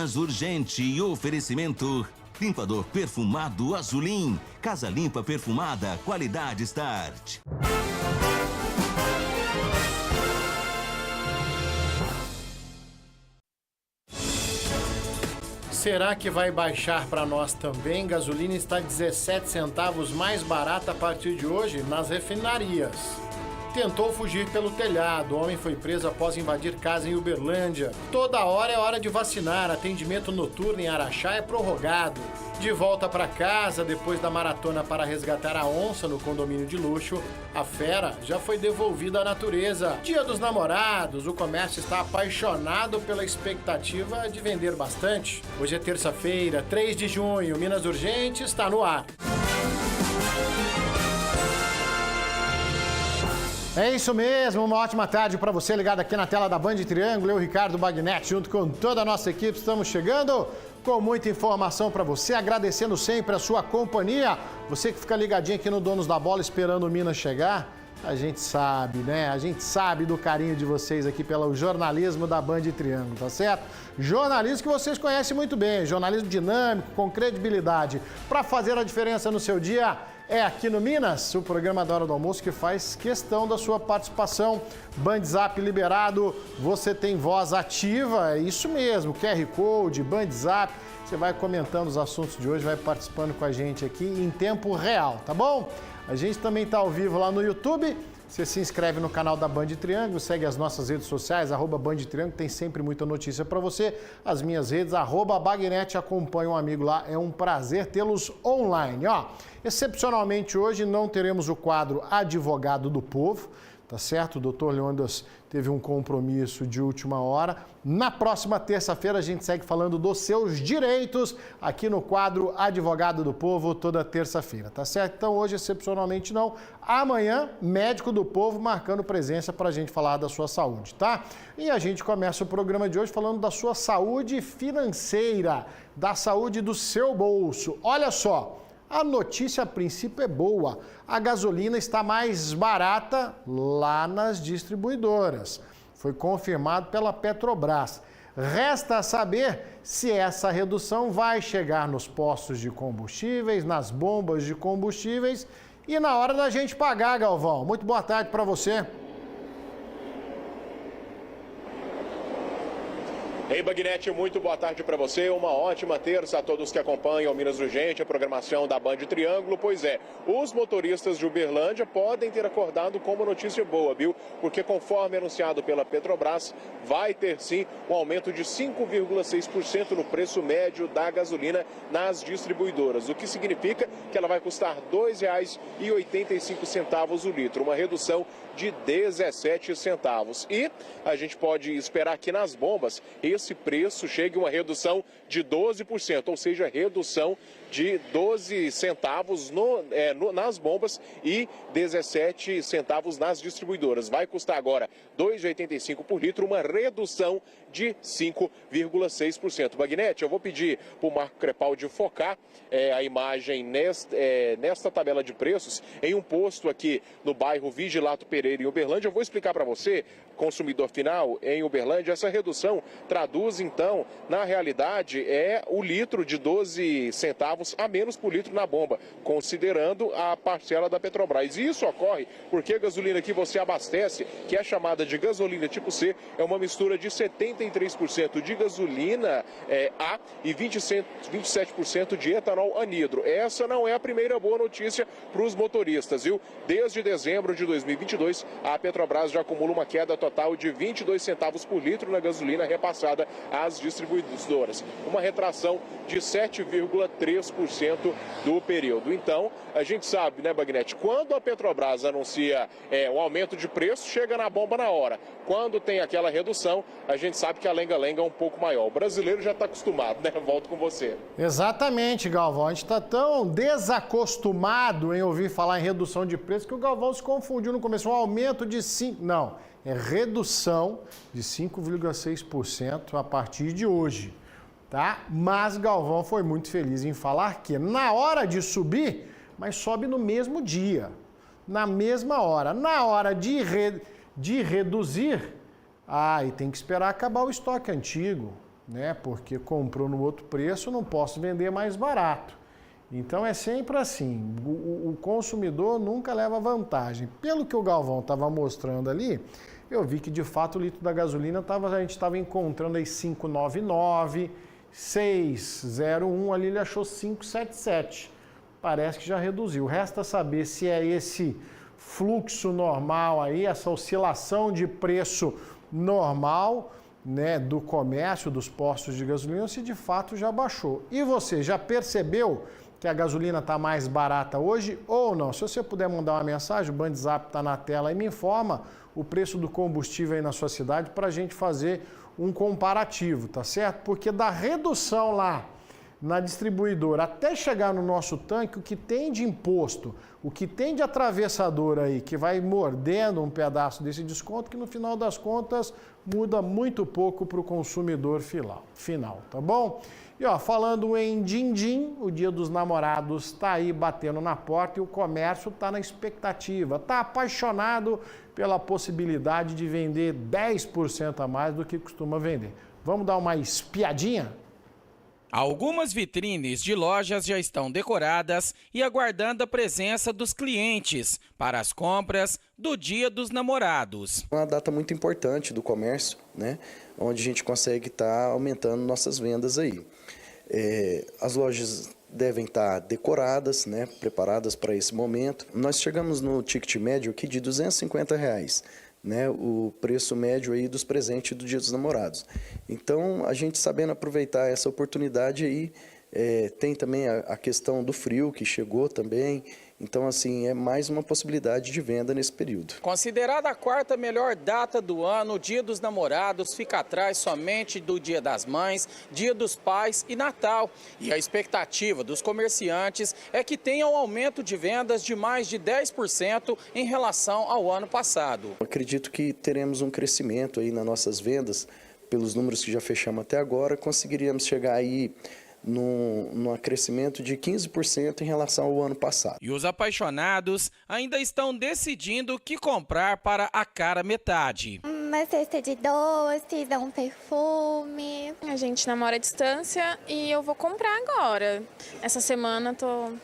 Minas Urgente e oferecimento limpador perfumado Azulim. Casa limpa perfumada, qualidade Start. Será que vai baixar para nós também? Gasolina está 17 centavos mais barata a partir de hoje nas refinarias. Tentou fugir pelo telhado. O homem foi preso após invadir casa em Uberlândia. Toda hora é hora de vacinar. Atendimento noturno em Araxá é prorrogado. De volta para casa, depois da maratona para resgatar a onça no condomínio de luxo, a fera já foi devolvida à natureza. Dia dos Namorados, o comércio está apaixonado pela expectativa de vender bastante. Hoje é terça-feira, 3 de junho, Minas Urgente está no ar. É isso mesmo, uma ótima tarde para você ligado aqui na tela da Band Triângulo. Eu, Ricardo Bagnetti, junto com toda a nossa equipe, estamos chegando com muita informação para você, agradecendo sempre a sua companhia. Você que fica ligadinho aqui no Donos da Bola esperando o Minas chegar, a gente sabe, né? A gente sabe do carinho de vocês aqui pelo jornalismo da Band Triângulo, tá certo? Jornalismo que vocês conhecem muito bem, jornalismo dinâmico, com credibilidade, para fazer a diferença no seu dia. É aqui no Minas, o programa da Hora do Almoço que faz questão da sua participação. Bandzap liberado, você tem voz ativa, é isso mesmo, QR Code, Bandzap. Você vai comentando os assuntos de hoje, vai participando com a gente aqui em tempo real, tá bom? A gente também está ao vivo lá no YouTube. Você se inscreve no canal da Band Triângulo, segue as nossas redes sociais, @Band Triângulo, tem sempre muita notícia para você. As minhas redes, @Bagnetti, acompanha um amigo lá, é um prazer tê-los online. Ó, excepcionalmente hoje não teremos o quadro Advogado do Povo, tá certo? O doutor Leônidas teve um compromisso de última hora. Na próxima terça-feira a gente segue falando dos seus direitos aqui no quadro Advogado do Povo, toda terça-feira, tá certo? Então hoje, excepcionalmente não. Amanhã, Médico do Povo marcando presença para a gente falar da sua saúde, tá? E a gente começa o programa de hoje falando da sua saúde financeira, da saúde do seu bolso. Olha só. A notícia a princípio é boa. A gasolina está mais barata lá nas distribuidoras. Foi confirmado pela Petrobras. Resta saber se essa redução vai chegar nos postos de combustíveis, nas bombas de combustíveis e na hora da gente pagar, Galvão. Muito boa tarde para você. Ei, Bagnetti, muito boa tarde para você, uma ótima terça a todos que acompanham o Minas Urgente, a programação da Band Triângulo. Pois é, os motoristas de Uberlândia podem ter acordado com uma notícia boa, viu? Porque conforme anunciado pela Petrobras, vai ter sim um aumento de 5,6% no preço médio da gasolina nas distribuidoras, o que significa que ela vai custar R$ 2,85 o litro, uma redução de 17 centavos. E a gente pode esperar que nas bombas esse preço chegue a uma redução de 12%, ou seja, redução de 12 centavos nas bombas e 17 centavos nas distribuidoras. Vai custar agora R$ 2,85 por litro, uma redução de 5,6%. Bagnetti, eu vou pedir para o Marco Crepaldi focar a imagem nesta tabela de preços em um posto aqui no bairro Vigilato Pereira, em Uberlândia. Eu vou explicar para você, consumidor final em Uberlândia, essa redução traduz então, na realidade, o litro de 12 centavos a menos por litro na bomba, considerando a parcela da Petrobras. E isso ocorre porque a gasolina que você abastece, que é chamada de gasolina tipo C, é uma mistura de 73% de gasolina A e 27% de etanol anidro. Essa não é a primeira boa notícia para os motoristas, viu? Desde dezembro de 2022, a Petrobras já acumula uma queda total de 22 centavos por litro na gasolina repassada às distribuidoras, uma retração de 7,3% do período. Então, a gente sabe, né, Bagnetti, quando a Petrobras anuncia um aumento de preço, chega na bomba na hora. Quando tem aquela redução, a gente sabe que a lenga-lenga é um pouco maior. O brasileiro já está acostumado, né? Volto com você. Exatamente, Galvão. A gente está tão desacostumado em ouvir falar em redução de preço que o Galvão se confundiu no começo. Um aumento de 5%. Não, é redução de 5,6% a partir de hoje. Tá? Mas Galvão foi muito feliz em falar que na hora de subir, mas sobe no mesmo dia, na mesma hora. Na hora de reduzir, e tem que esperar acabar o estoque antigo. né? Porque comprou no outro preço, não posso vender mais barato. Então é sempre assim, o consumidor nunca leva vantagem. Pelo que o Galvão estava mostrando ali, eu vi que de fato o litro da gasolina a gente estava encontrando aí 5,99, 6,01, ali ele achou 5,77. Parece que já reduziu. Resta saber se é esse fluxo normal aí, essa oscilação de preço normal, né, do comércio, dos postos de gasolina, ou se de fato já baixou. E você já percebeu que a gasolina está mais barata hoje ou não? Se você puder mandar uma mensagem, o Bandzap está na tela e me informa o preço do combustível aí na sua cidade para a gente fazer um comparativo, tá certo? Porque da redução lá na distribuidora até chegar no nosso tanque, o que tem de imposto, o que tem de atravessador aí, que vai mordendo um pedaço desse desconto, que no final das contas muda muito pouco para o consumidor final, tá bom? E ó, falando em din-din, o Dia dos Namorados está aí batendo na porta e o comércio está na expectativa, está apaixonado pela possibilidade de vender 10% a mais do que costuma vender. Vamos dar uma espiadinha? Algumas vitrines de lojas já estão decoradas e aguardando a presença dos clientes para as compras do Dia dos Namorados. É uma data muito importante do comércio, né? Onde a gente consegue estar aumentando nossas vendas aí. As lojas devem estar decoradas, né? Preparadas para esse momento. Nós chegamos no ticket médio aqui de R$250. Né, o preço médio aí dos presentes do Dia dos Namorados. Então, a gente sabendo aproveitar essa oportunidade aí, tem também a questão do frio que chegou também. Então, assim, é mais uma possibilidade de venda nesse período. Considerada a quarta melhor data do ano, o Dia dos Namorados fica atrás somente do Dia das Mães, Dia dos Pais e Natal. E a expectativa dos comerciantes é que tenha um aumento de vendas de mais de 10% em relação ao ano passado. Acredito que teremos um crescimento aí nas nossas vendas, pelos números que já fechamos até agora, conseguiríamos chegar aí num crescimento de 15% em relação ao ano passado. E os apaixonados ainda estão decidindo o que comprar para a cara metade. Uma cesta de doces, um perfume. A gente namora à distância e eu vou comprar agora. Essa semana estou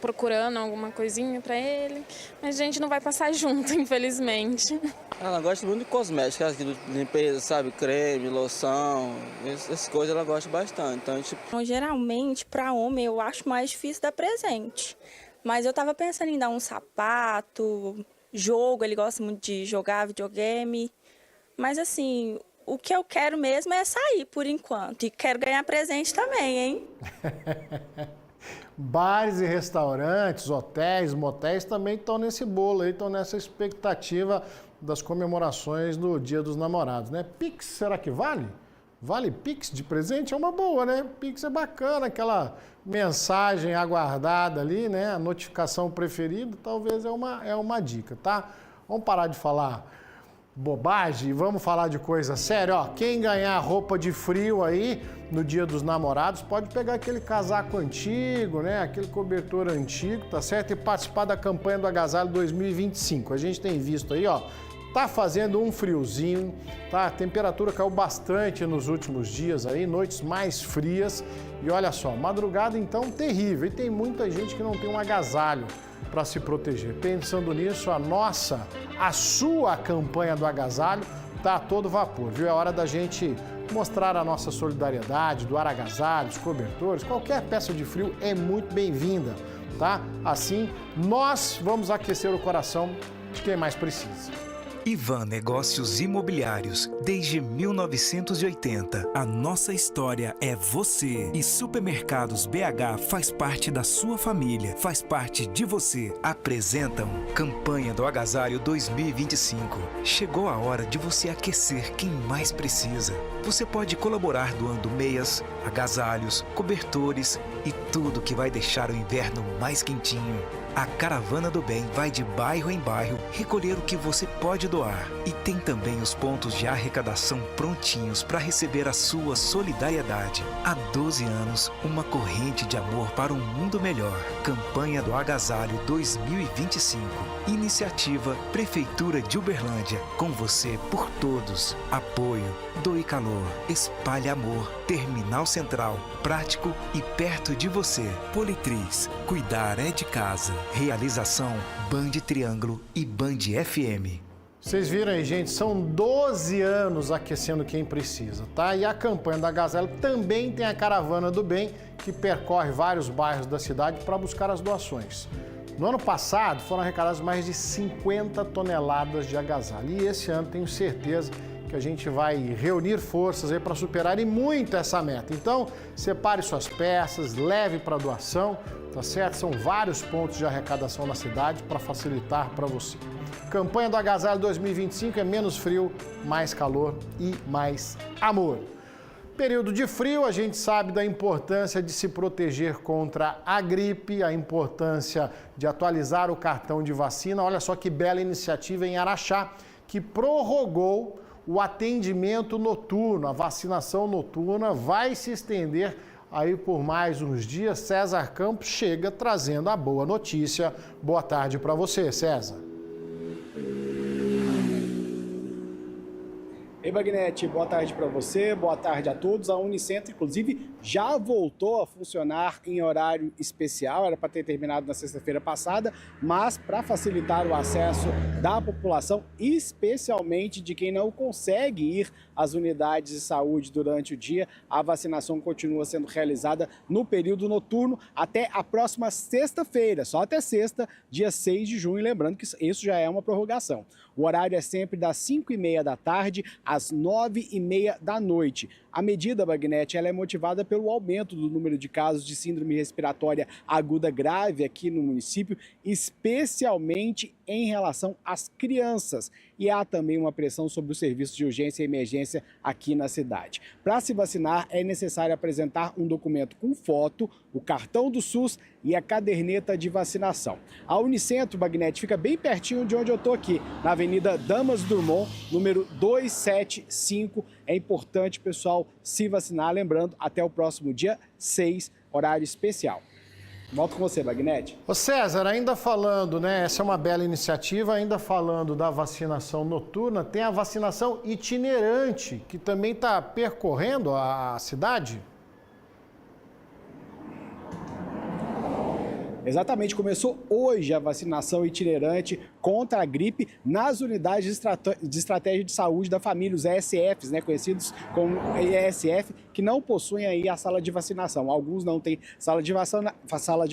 procurando alguma coisinha para ele, mas a gente não vai passar junto, infelizmente. Ela gosta muito de cosméticos, de limpeza, sabe? Creme, loção, essas coisas ela gosta bastante. Então, geralmente, para homem, eu acho mais difícil dar presente. Mas eu tava pensando em dar um sapato, jogo, ele gosta muito de jogar videogame. Mas assim, o que eu quero mesmo é sair por enquanto. E quero ganhar presente também, hein? Bares e restaurantes, hotéis, motéis também estão nesse bolo aí, estão nessa expectativa das comemorações do Dia dos Namorados, né? Pix, será que vale? Vale Pix de presente? É uma boa, né? Pix é bacana, aquela mensagem aguardada ali, né? A notificação preferida, talvez é uma dica, tá? Vamos parar de falar bobagem e vamos falar de coisa séria. Ó, quem ganhar roupa de frio aí no Dia dos Namorados pode pegar aquele casaco antigo, né? Aquele cobertor antigo, tá certo? E participar da campanha do Agasalho 2025. A gente tem visto aí, ó, tá fazendo um friozinho, tá? A temperatura caiu bastante nos últimos dias aí, noites mais frias. E olha só, madrugada então terrível. E tem muita gente que não tem um agasalho para se proteger. Pensando nisso, a sua campanha do agasalho tá a todo vapor, viu? É hora da gente mostrar a nossa solidariedade, doar agasalhos, cobertores, qualquer peça de frio é muito bem-vinda, tá? Assim, nós vamos aquecer o coração de quem mais precisa. Ivan Negócios Imobiliários, desde 1980. A nossa história é você. E Supermercados BH faz parte da sua família, faz parte de você. Apresentam Campanha do Agasalho 2025. Chegou a hora de você aquecer quem mais precisa. Você pode colaborar doando meias, agasalhos, cobertores e tudo que vai deixar o inverno mais quentinho. A Caravana do Bem vai de bairro em bairro recolher o que você pode doar doar. E tem também os pontos de arrecadação prontinhos para receber a sua solidariedade. Há 12 anos, uma corrente de amor para um mundo melhor. Campanha do Agasalho 2025. Iniciativa Prefeitura de Uberlândia. Com você por todos. Apoio. Doe calor. Espalhe amor. Terminal Central. Prático e perto de você. Politriz. Cuidar é de casa. Realização Band Triângulo e Band FM. Vocês viram aí, gente, são 12 anos aquecendo quem precisa, tá? E a campanha da Agasalho também tem a Caravana do Bem, que percorre vários bairros da cidade para buscar as doações. No ano passado, foram arrecadadas mais de 50 toneladas de agasalho. E esse ano, tenho certeza que a gente vai reunir forças aí para superar e muito essa meta. Então, separe suas peças, leve para doação, tá certo? São vários pontos de arrecadação na cidade para facilitar para você. Campanha do Agasalho 2025 é menos frio, mais calor e mais amor. Período de frio, a gente sabe da importância de se proteger contra a gripe, a importância de atualizar o cartão de vacina. Olha só que bela iniciativa em Araxá, que prorrogou o atendimento noturno. A vacinação noturna vai se estender aí por mais uns dias. César Campos chega trazendo a boa notícia. Boa tarde para você, César. Ei, Bagnete, boa tarde para você, boa tarde a todos. A Unicentro, inclusive, já voltou a funcionar em horário especial, era para ter terminado na sexta-feira passada, mas para facilitar o acesso da população, especialmente de quem não consegue ir às unidades de saúde durante o dia, a vacinação continua sendo realizada no período noturno até a próxima sexta-feira, só até sexta, dia 6 de junho, lembrando que isso já é uma prorrogação. O horário é sempre das 5h30 da tarde às 9h30 da noite. A medida, Bagnete, ela é motivada pelo aumento do número de casos de síndrome respiratória aguda grave aqui no município, especialmente em relação às crianças. E há também uma pressão sobre o serviço de urgência e emergência aqui na cidade. Para se vacinar, é necessário apresentar um documento com foto, o cartão do SUS e a caderneta de vacinação. A Unicentro, Bagnete, fica bem pertinho de onde eu estou aqui, na Avenida Damas Drummond, número 275. É importante, pessoal, se vacinar, lembrando, até o próximo dia 6, horário especial. Volto com você, Bagnete. Ô César, ainda falando, né, essa é uma bela iniciativa, ainda falando da vacinação noturna, tem a vacinação itinerante, que também está percorrendo a cidade? Exatamente, começou hoje a vacinação itinerante contra a gripe nas unidades de estratégia de saúde da família, os ESFs, né, conhecidos como ESF, que não possuem aí a sala de vacinação. Alguns não têm sala de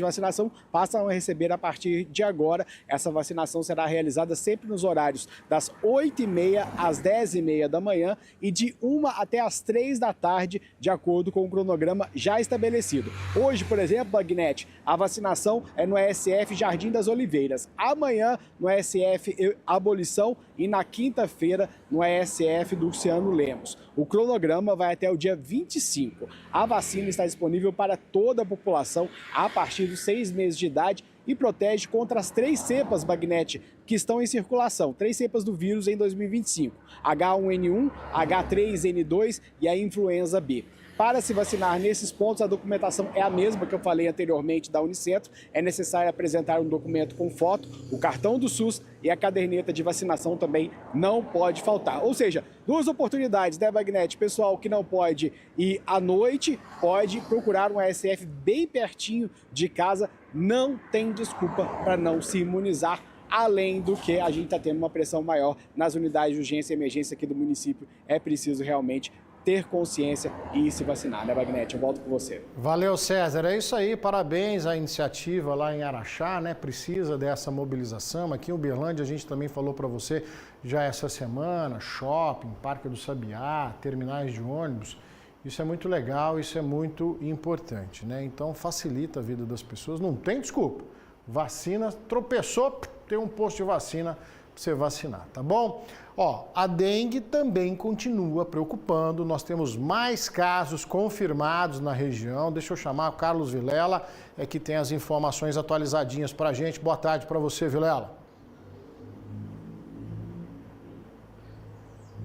vacinação, passam a receber a partir de agora. Essa vacinação será realizada sempre nos horários das 8h30 às 10h30 da manhã e de 1 até às 3 da tarde, de acordo com o cronograma já estabelecido. Hoje, por exemplo, Bagnete, a vacinação é no ESF Jardim das Oliveiras. Amanhã, no ESF Abolição e na quinta-feira, no ESF do Luciano Lemos. O cronograma vai até o dia 25. A vacina está disponível para toda a população a partir dos 6 meses de idade e protege contra as 3 cepas, Bagnete, que estão em circulação. 3 cepas do vírus em 2025. H1N1, H3N2 e a influenza B. Para se vacinar nesses pontos, a documentação é a mesma que eu falei anteriormente da Unicentro. É necessário apresentar um documento com foto, o cartão do SUS e a caderneta de vacinação também não pode faltar. Ou seja, 2 oportunidades, né, Bagnete? Pessoal que não pode ir à noite, pode procurar um ESF bem pertinho de casa. Não tem desculpa para não se imunizar. Além do que a gente está tendo uma pressão maior nas unidades de urgência e emergência aqui do município. É preciso realmente ter consciência e se vacinar, né, Bagnete? Eu volto com você. Valeu, César. É isso aí, parabéns à iniciativa lá em Araxá, né? Precisa dessa mobilização. Aqui em Uberlândia a gente também falou para você já essa semana, shopping, Parque do Sabiá, terminais de ônibus. Isso é muito legal, isso é muito importante, né? Então facilita a vida das pessoas, não tem desculpa. Vacina, tropeçou, tem um posto de vacina para você vacinar, tá bom? Ó, a dengue também continua preocupando, nós temos mais casos confirmados na região. Deixa eu chamar o Carlos Vilela, que tem as informações atualizadinhas para a gente. Boa tarde para você, Vilela.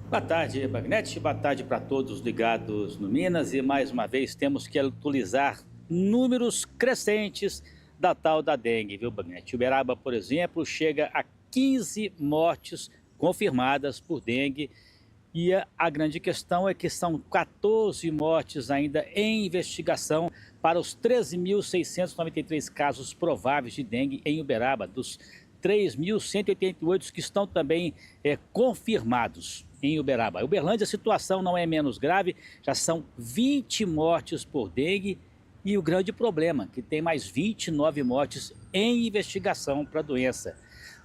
Boa tarde, Bagnet. Boa tarde para todos ligados no Minas. E mais uma vez temos que atualizar números crescentes da tal da dengue, viu, Bagnet? Uberaba, por exemplo, chega a 15 mortes confirmadas por dengue. E a grande questão é que são 14 mortes ainda em investigação para os 13.693 casos prováveis de dengue em Uberaba, dos 3.188 que estão também confirmados em Uberaba. Em Uberlândia a situação não é menos grave, já são 20 mortes por dengue e o grande problema, que tem mais 29 mortes em investigação para a doença.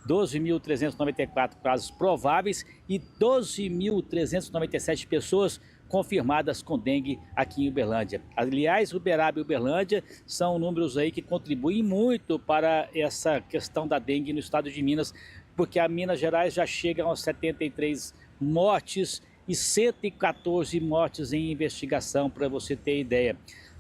12.394 casos prováveis e 12.397 pessoas confirmadas com dengue aqui em Uberlândia. Aliás, Uberaba e Uberlândia são números aí que contribuem muito para essa questão da dengue no estado de Minas, porque a Minas Gerais já chega aos 73 mortes e 114 mortes em investigação, para você ter ideia.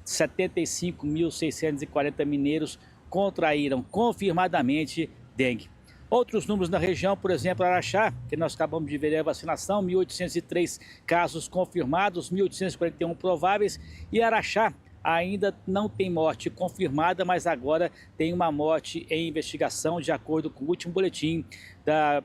75.640 mineiros contraíram confirmadamente dengue. Outros números na região, por exemplo, Araxá, que nós acabamos de ver a vacinação, 1.803 casos confirmados, 1.841 prováveis, e Araxá ainda não tem morte confirmada, mas agora tem uma morte em investigação, de acordo com o último boletim da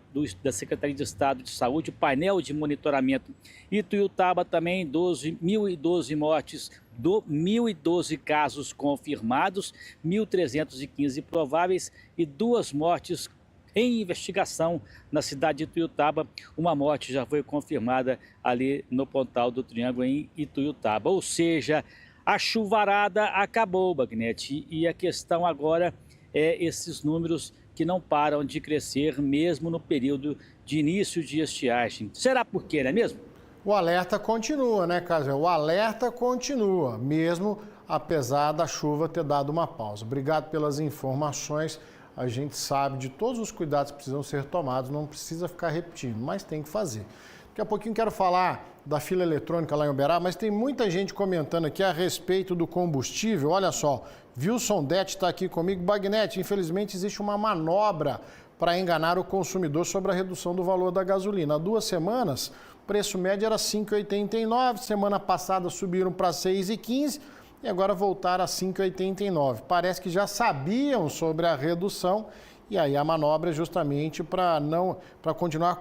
Secretaria de Estado de Saúde, o painel de monitoramento. Ituiutaba também, 1.012 mortes, 1.012 casos confirmados, 1.315 prováveis e 2 mortes em investigação na cidade de Ituiutaba. Uma morte já foi confirmada ali no Pontal do Triângulo em Ituiutaba. Ou seja, a chuvarada acabou, Bagnet, e a questão agora é esses números que não param de crescer mesmo no período de início de estiagem. Será por quê, não é mesmo? O alerta continua, né, Casel? O alerta continua, mesmo apesar da chuva ter dado uma pausa. Obrigado pelas informações. A gente sabe de todos os cuidados que precisam ser tomados, não precisa ficar repetindo, mas tem que fazer. Daqui a pouquinho quero falar da fila eletrônica lá em Uberaba, mas tem muita gente comentando aqui a respeito do combustível. Olha só, Wilson Detti está aqui comigo. Bagnet, infelizmente existe uma manobra para enganar o consumidor sobre a redução do valor da gasolina. Há 2 semanas, o preço médio era R$ 5,89, semana passada subiram para R$ 6,15 e agora voltaram a R$ 5,89. Parece que já sabiam sobre a redução e aí a manobra é justamente para continuar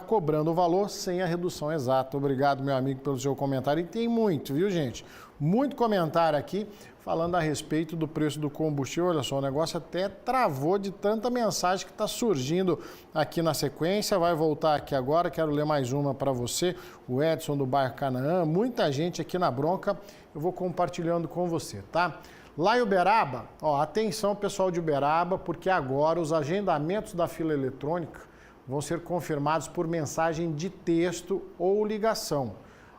cobrando o valor sem a redução exata. Obrigado, meu amigo, pelo seu comentário. E tem muito, viu, gente? Muito comentário aqui falando a respeito do preço do combustível. Olha só, o negócio até travou de tanta mensagem que está surgindo aqui na sequência. Vai voltar aqui agora, quero ler mais uma para você. O Edson do bairro Canaã, muita gente aqui na bronca. Eu vou compartilhando com você, tá? Lá em Uberaba, ó, atenção pessoal de Uberaba, porque agora os agendamentos da fila eletrônica vão ser confirmados por mensagem de texto ou ligação.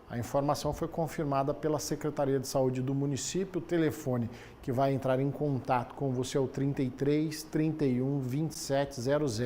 A informação foi confirmada pela Secretaria de Saúde do município. O telefone que vai entrar em contato com você é o 33 31 2700.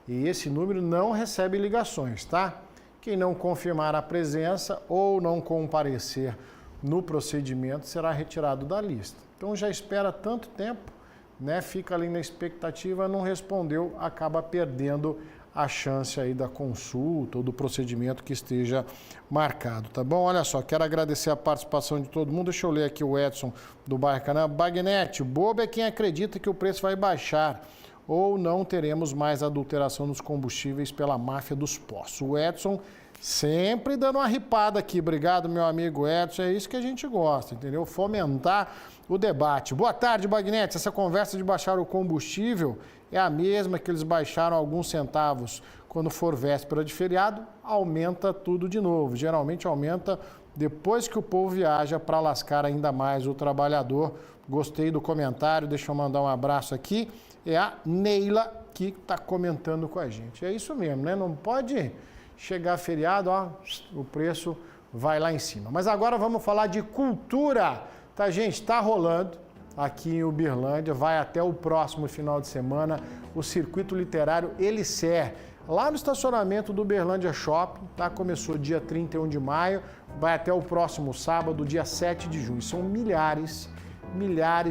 E esse número não recebe ligações, tá? Quem não confirmar a presença ou não comparecer no procedimento será retirado da lista. Então já espera tanto tempo, né? Fica ali na expectativa, não respondeu, acaba perdendo a chance aí da consulta ou do procedimento que esteja marcado, tá bom? Olha só, quero agradecer a participação de todo mundo. Deixa eu ler aqui o Edson do bairro Canaã. Bagnet, bobo é quem acredita que o preço vai baixar ou não teremos mais adulteração nos combustíveis pela máfia dos postos. O Edson sempre dando uma ripada aqui. Obrigado, meu amigo Edson. É isso que a gente gosta, entendeu? Fomentar o debate. Boa tarde, Bagnet. Essa conversa de baixar o combustível é a mesma que eles baixaram alguns centavos quando for véspera de feriado, aumenta tudo de novo. Geralmente aumenta depois que o povo viaja para lascar ainda mais o trabalhador. Gostei do comentário, deixa eu mandar um abraço aqui. É a Neila que está comentando com a gente. É isso mesmo, né? Não pode chegar feriado, ó, o preço vai lá em cima. Mas agora vamos falar de cultura, tá, gente? Está rolando aqui em Uberlândia, vai até o próximo final de semana, o Circuito Literário Elicer, lá no estacionamento do Uberlândia Shopping, tá? Começou dia 31 de maio, vai até o próximo sábado, dia 7 de junho. São milhares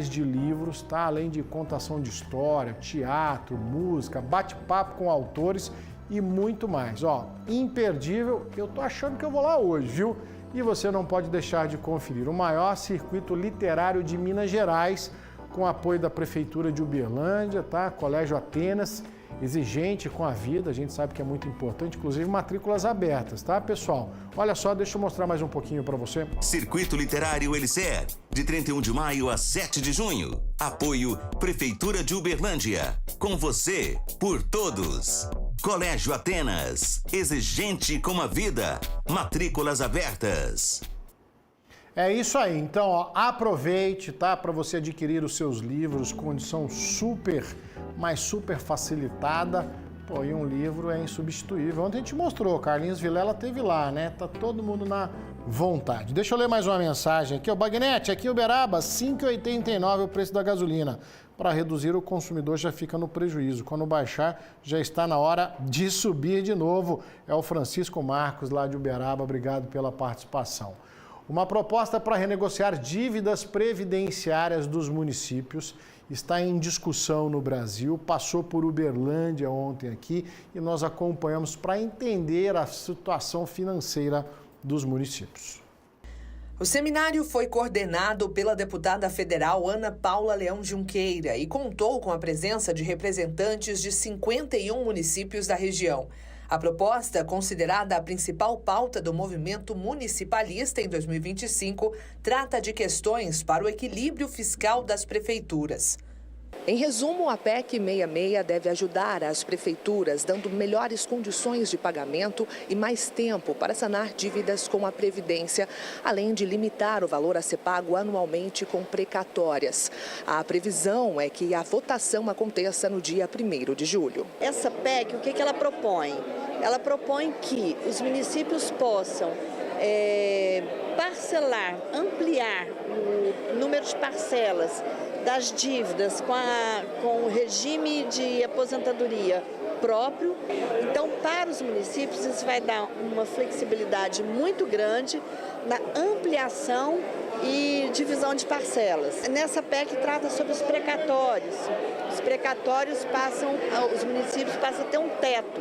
de livros, tá? Além de contação de história, teatro, música, bate-papo com autores e muito mais. Ó, imperdível, eu tô achando que eu vou lá hoje, viu? E você não pode deixar de conferir o maior circuito literário de Minas Gerais, com apoio da Prefeitura de Uberlândia, tá? Colégio Atenas, exigente com a vida, a gente sabe que é muito importante, inclusive matrículas abertas, tá, pessoal? Olha só, deixa eu mostrar mais um pouquinho para você. Circuito Literário Elicer, de 31 de maio a 7 de junho. Apoio Prefeitura de Uberlândia. Com você, por todos. Colégio Atenas, exigente com a vida. Matrículas abertas. É isso aí, então ó, aproveite, tá, para você adquirir os seus livros, condição super, mas super facilitada. Pô, e um livro é insubstituível. Ontem a gente mostrou, Carlinhos Vilela teve lá, né? Tá todo mundo na vontade. Deixa eu ler mais uma mensagem aqui. O Bagnete, aqui em Uberaba, R$ 5,89 é o preço da gasolina. Para reduzir, o consumidor já fica no prejuízo. Quando baixar, já está na hora de subir de novo. É o Francisco Marcos, lá de Uberaba. Obrigado pela participação. Uma proposta para renegociar dívidas previdenciárias dos municípios está em discussão no Brasil, passou por Uberlândia ontem aqui e nós acompanhamos para entender a situação financeira dos municípios. O seminário foi coordenado pela deputada federal Ana Paula Leão Junqueira e contou com a presença de representantes de 51 municípios da região. A proposta, considerada a principal pauta do movimento municipalista em 2025, trata de questões para o equilíbrio fiscal das prefeituras. Em resumo, a PEC 66 deve ajudar as prefeituras, dando melhores condições de pagamento e mais tempo para sanar dívidas com a Previdência, além de limitar o valor a ser pago anualmente com precatórias. A previsão é que a votação aconteça no dia 1º de julho. Essa PEC, o que ela propõe? Ela propõe que os municípios possam parcelar, ampliar o número de parcelas das dívidas com o regime de aposentadoria próprio. Então, para os municípios, isso vai dar uma flexibilidade muito grande na ampliação e divisão de parcelas. Nessa PEC trata sobre os precatórios. Os precatórios os municípios passam a ter um teto,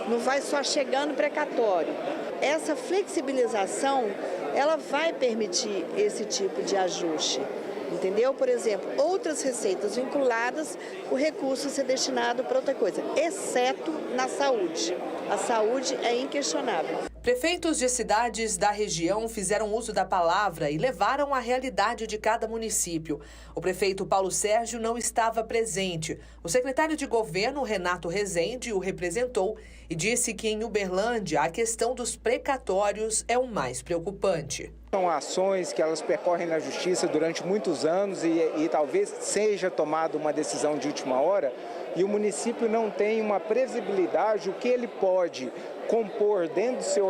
não vai só chegando precatório. Essa flexibilização, ela vai permitir esse tipo de ajuste. Entendeu? Por exemplo, outras receitas vinculadas, o recurso ser destinado para outra coisa, exceto na saúde. A saúde é inquestionável. Prefeitos de cidades da região fizeram uso da palavra e levaram a realidade de cada município. O prefeito Paulo Sérgio não estava presente. O secretário de governo, Renato Rezende, o representou e disse que em Uberlândia a questão dos precatórios é o mais preocupante. São ações que elas percorrem na justiça durante muitos anos e talvez seja tomada uma decisão de última hora e o município não tem uma previsibilidade, o que ele pode compor dentro do seu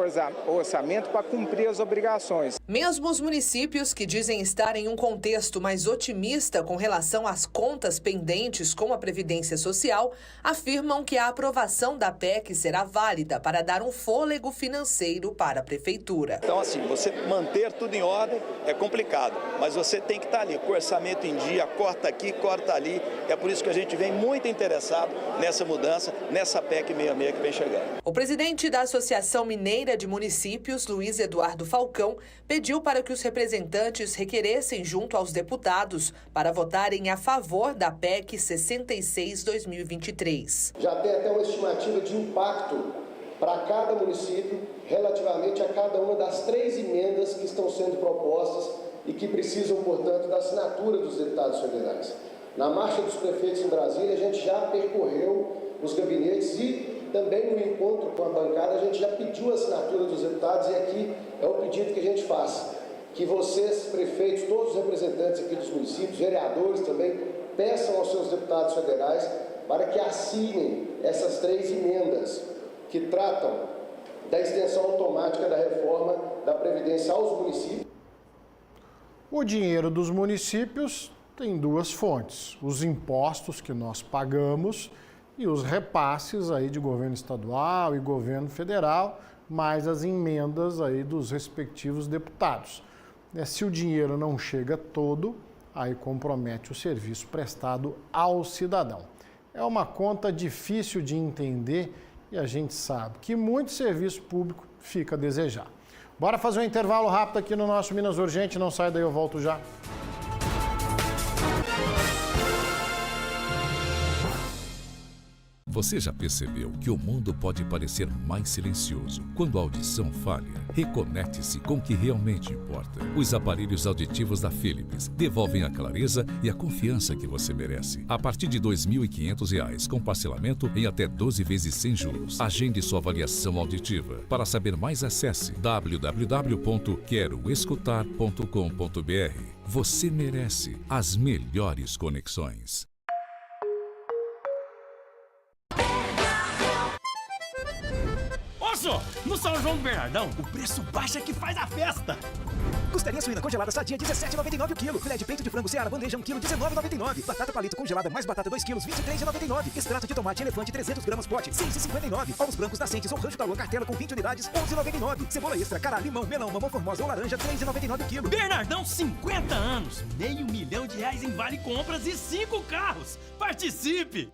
orçamento para cumprir as obrigações. Mesmo os municípios que dizem estar em um contexto mais otimista com relação às contas pendentes com a Previdência Social, afirmam que a aprovação da PEC será válida para dar um fôlego financeiro para a Prefeitura. Então, assim, você manter tudo em ordem é complicado, mas você tem que estar ali com o orçamento em dia, corta aqui, corta ali. É por isso que a gente vem muito interessado nessa mudança, nessa PEC 66 que vem chegando. O presidente da Associação Mineira de Municípios, Luiz Eduardo Falcão, pediu para que os representantes requeressem junto aos deputados para votarem a favor da PEC 66/2023. Já tem até uma estimativa de impacto para cada município relativamente a cada uma das 3 emendas que estão sendo propostas e que precisam, portanto, da assinatura dos deputados federais. Na Marcha dos Prefeitos em Brasília, a gente já percorreu os gabinetes e também no encontro com a bancada a gente já pediu a assinatura dos deputados e aqui é o pedido que a gente faz, que vocês, prefeitos, todos os representantes aqui dos municípios, vereadores também, peçam aos seus deputados federais para que assinem essas 3 emendas que tratam da extensão automática da reforma da Previdência aos municípios. O dinheiro dos municípios tem 2 fontes, os impostos que nós pagamos e os repasses aí de governo estadual e governo federal, mais as emendas aí dos respectivos deputados. Se o dinheiro não chega todo, aí compromete o serviço prestado ao cidadão. É uma conta difícil de entender e a gente sabe que muito serviço público fica a desejar. Bora fazer um intervalo rápido aqui no nosso Minas Urgente, não sai daí, eu volto já. Você já percebeu que o mundo pode parecer mais silencioso quando a audição falha? Reconecte-se com o que realmente importa. Os aparelhos auditivos da Philips devolvem a clareza e a confiança que você merece. A partir de R$ 2.500, com parcelamento em até 12 vezes sem juros. Agende sua avaliação auditiva. Para saber mais, acesse www.queroescutar.com.br. Você merece as melhores conexões. No São João do Bernardão, o preço baixa que faz a festa. Costelinha suína congelada sadia, R$ 17,99 o quilo. Filé de peito de frango Seara bandeja, 1 quilo, R$ 19,99. Batata palito congelada mais batata 2 quilos, R$ 23,99. Extrato de tomate elefante 300 gramas pote, R$ 6,59. Ovos brancos Nascentes ou rancho talua cartela com 20 unidades, R$ 11,99. Cebola extra, cará, limão, melão, mamão formosa ou laranja, R$ 3,99 o quilo. Bernardão, 50 anos, R$500 mil em vale compras e 5 carros. Participe!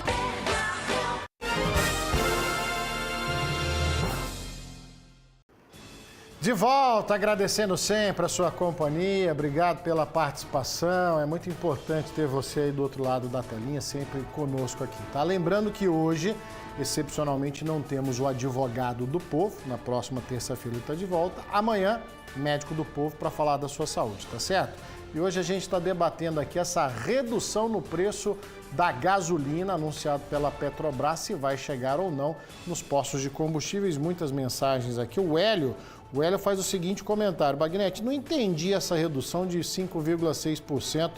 De volta, agradecendo sempre a sua companhia, obrigado pela participação, é muito importante ter você aí do outro lado da telinha, sempre conosco aqui, tá? Lembrando que hoje, excepcionalmente, não temos o advogado do povo, na próxima terça-feira ele está de volta, amanhã, médico do povo para falar da sua saúde, tá certo? E hoje a gente está debatendo aqui essa redução no preço da gasolina anunciado pela Petrobras, se vai chegar ou não nos postos de combustíveis, muitas mensagens aqui, o Hélio faz o seguinte comentário: Bagnetti, não entendi essa redução de 5,6%.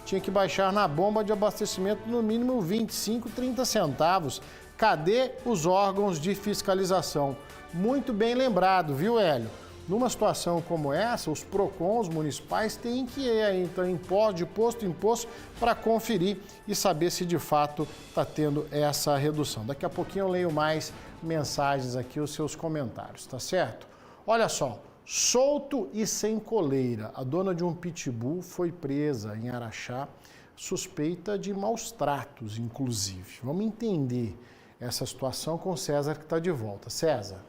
Tinha que baixar na bomba de abastecimento no mínimo 25, 30 centavos. Cadê os órgãos de fiscalização? Muito bem lembrado, viu, Hélio? Numa situação como essa, os PROCONs municipais têm que ir então de posto em posto para conferir e saber se de fato está tendo essa redução. Daqui a pouquinho eu leio mais mensagens aqui, os seus comentários, tá certo? Olha só, solto e sem coleira, a dona de um pitbull foi presa em Araxá, suspeita de maus tratos, inclusive. Vamos entender essa situação com o César, que está de volta. César.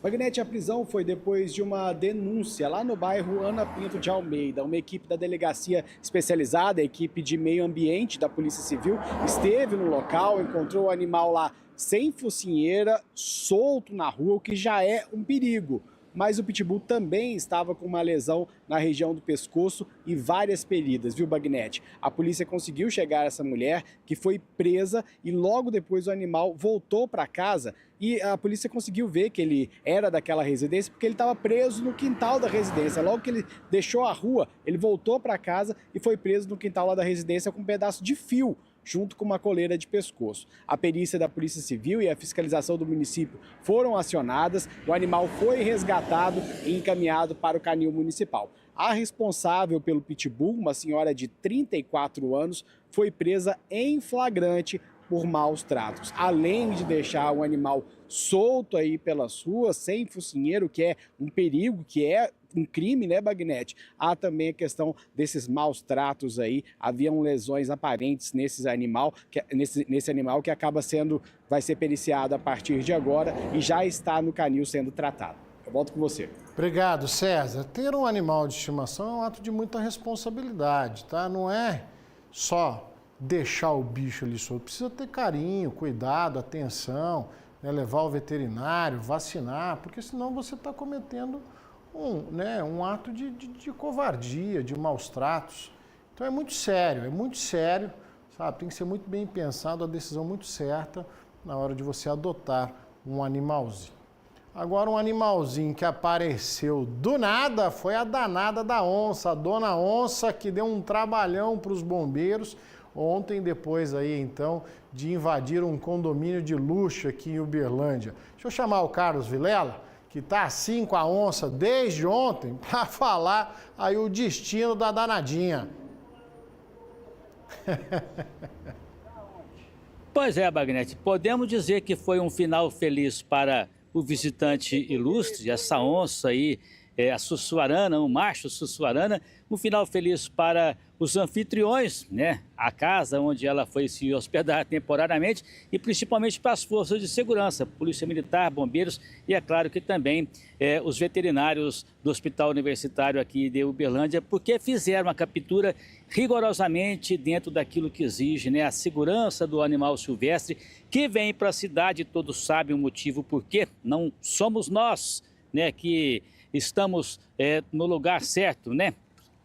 Bagnetti, a prisão foi depois de uma denúncia lá no bairro Ana Pinto de Almeida. Uma equipe da delegacia especializada, a equipe de meio ambiente da Polícia Civil, esteve no local, encontrou o animal lá sem focinheira, solto na rua, o que já é um perigo. Mas o pitbull também estava com uma lesão na região do pescoço e várias feridas, viu, Bagnetti? A polícia conseguiu chegar a essa mulher, que foi presa, e logo depois o animal voltou para casa e a polícia conseguiu ver que ele era daquela residência porque ele estava preso no quintal da residência. Logo que ele deixou a rua, ele voltou para casa e foi preso no quintal lá da residência com um pedaço de fio, junto com uma coleira de pescoço. A perícia da Polícia Civil e a fiscalização do município foram acionadas, o animal foi resgatado e encaminhado para o canil municipal. A responsável pelo pitbull, uma senhora de 34 anos, foi presa em flagrante por maus tratos. Além de deixar o animal solto aí pelas ruas, sem focinheiro, que é um perigo, que é um crime, né, Bagnetti? Há também a questão desses maus tratos aí, haviam lesões aparentes nesse animal que vai ser periciado a partir de agora e já está no canil sendo tratado. Eu volto com você. Obrigado, César. Ter um animal de estimação é um ato de muita responsabilidade, tá? Não é só deixar o bicho ali solto, precisa ter carinho, cuidado, atenção, né? Levar ao veterinário, vacinar, porque senão você está cometendo um ato de covardia, de maus tratos. Então é muito sério, sabe? Tem que ser muito bem pensado, a decisão muito certa na hora de você adotar um animalzinho. Agora, um animalzinho que apareceu do nada foi a danada da onça, a dona onça, que deu um trabalhão para os bombeiros ontem, depois aí então de invadir um condomínio de luxo aqui em Uberlândia. Deixa eu chamar o Carlos Vilela, que está assim com a onça desde ontem, para falar aí o destino da danadinha. Pois é, Bagnetti, podemos dizer que foi um final feliz para o visitante ilustre, essa onça aí a Sussuarana, um macho Sussuarana. Um final feliz para os anfitriões, né? A casa onde ela foi se hospedar temporariamente e principalmente para as forças de segurança, Polícia Militar, bombeiros e é claro que também os veterinários do Hospital Universitário aqui de Uberlândia, porque fizeram a captura rigorosamente dentro daquilo que exige, né? A segurança do animal silvestre que vem para a cidade, todos sabem o motivo por quê. Não somos nós, né, que estamos no lugar certo, né?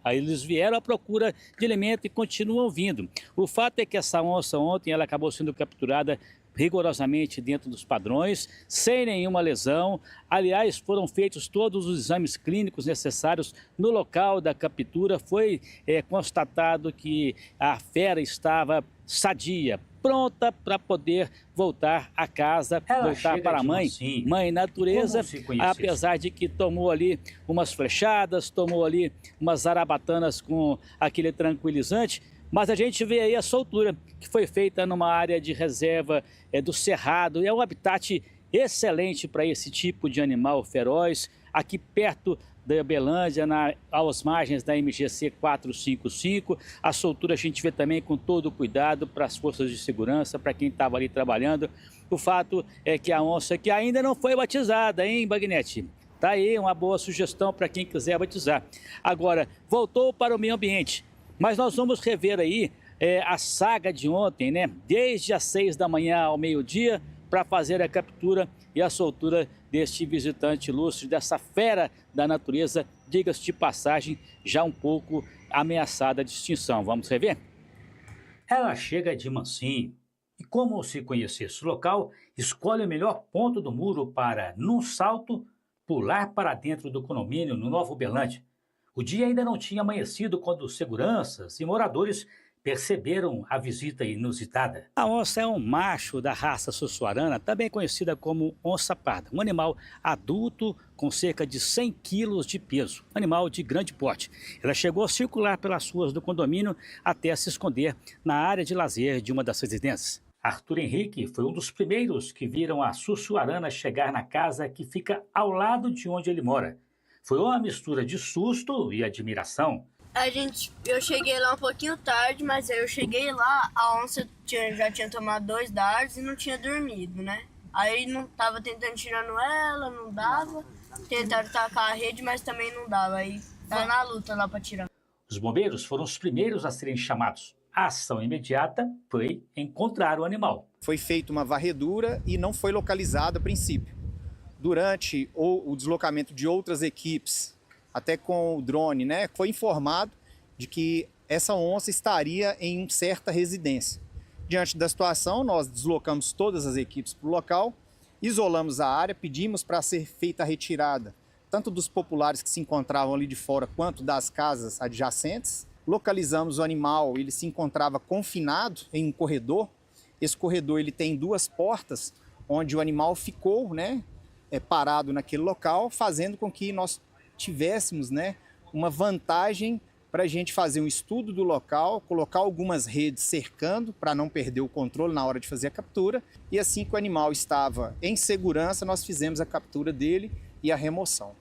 Aí eles vieram à procura de alimento e continuam vindo. O fato é que essa onça ontem ela acabou sendo capturada rigorosamente dentro dos padrões, sem nenhuma lesão. Aliás, foram feitos todos os exames clínicos necessários no local da captura. Foi constatado que a fera estava sadia, pronta para poder voltar a casa, voltar para a mãe, mãe natureza, apesar de que tomou ali umas flechadas, tomou ali umas zarabatanas com aquele tranquilizante, mas a gente vê aí a soltura que foi feita numa área de reserva do Cerrado, e é um habitat excelente para esse tipo de animal feroz, aqui perto da Uberlândia, às margens da MGC 455. A soltura a gente vê também com todo o cuidado para as forças de segurança, para quem estava ali trabalhando. O fato é que a onça que ainda não foi batizada, hein, Bagnete? Tá aí uma boa sugestão para quem quiser batizar. Agora, voltou para o meio ambiente, mas nós vamos rever aí a saga de ontem, né? Desde as 6 da manhã ao meio-dia, para fazer a captura e a soltura deste visitante ilustre, dessa fera da natureza, diga-se de passagem, já um pouco ameaçada de extinção. Vamos rever? Ela chega de mansinho e, como se conhecesse o local, escolhe o melhor ponto do muro para, num salto, pular para dentro do condomínio no Nova Uberlândia. O dia ainda não tinha amanhecido quando seguranças e moradores perceberam a visita inusitada. A onça é um macho da raça Sussuarana, também conhecida como onça parda, um animal adulto com cerca de 100 quilos de peso, animal de grande porte. Ela chegou a circular pelas ruas do condomínio até se esconder na área de lazer de uma das residências. Arthur Henrique foi um dos primeiros que viram a Sussuarana chegar na casa que fica ao lado de onde ele mora. Foi uma mistura de susto e admiração. Eu cheguei lá um pouquinho tarde, mas aí eu cheguei lá, a onça já tinha tomado 2 dardos e não tinha dormido, né? Aí não tava tentando tirando ela, não dava. Tentaram tacar a rede, mas também não dava. Aí tava na luta lá para tirar. Os bombeiros foram os primeiros a serem chamados. A ação imediata foi encontrar o animal. Foi feita uma varredura e não foi localizado a princípio. Durante o deslocamento de outras equipes, até com o drone, né, foi informado de que essa onça estaria em certa residência. Diante da situação, nós deslocamos todas as equipes para o local, isolamos a área, pedimos para ser feita a retirada, tanto dos populares que se encontravam ali de fora, quanto das casas adjacentes. Localizamos o animal, ele se encontrava confinado em um corredor. Esse corredor ele tem 2 portas, onde o animal ficou, né, parado naquele local, fazendo com que nós tivéssemos, né, uma vantagem para a gente fazer um estudo do local, colocar algumas redes cercando para não perder o controle na hora de fazer a captura. E assim que o animal estava em segurança, nós fizemos a captura dele e a remoção.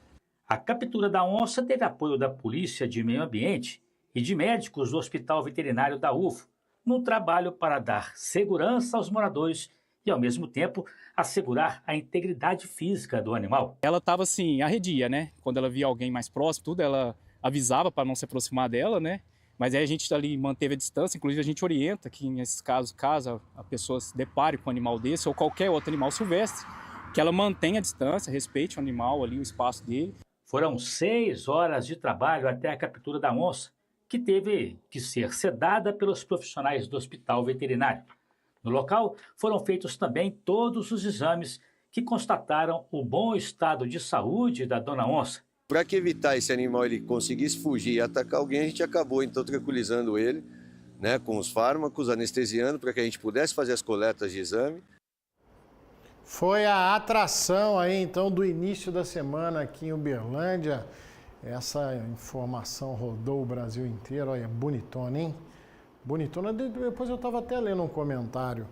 A captura da onça teve apoio da Polícia de Meio Ambiente e de médicos do Hospital Veterinário da UFO, num trabalho para dar segurança aos moradores e, ao mesmo tempo, assegurar a integridade física do animal. Ela estava assim, arredia, né? Quando ela via alguém mais próximo, tudo, ela avisava para não se aproximar dela, né? Mas aí a gente ali manteve a distância, inclusive a gente orienta que, nesses casos, caso a pessoa se depare com um animal desse ou qualquer outro animal silvestre, que ela mantenha a distância, respeite o animal ali, o espaço dele. Foram 6 horas de trabalho até a captura da onça, que teve que ser sedada pelos profissionais do Hospital Veterinário. No local, foram feitos também todos os exames que constataram o bom estado de saúde da dona onça. Para que evitar esse animal ele conseguisse fugir e atacar alguém, a gente acabou então tranquilizando ele, né, com os fármacos, anestesiando para que a gente pudesse fazer as coletas de exame. Foi a atração aí então do início da semana aqui em Uberlândia. Essa informação rodou o Brasil inteiro, olha, bonitona, hein? Bonitona, depois eu estava até lendo um comentário.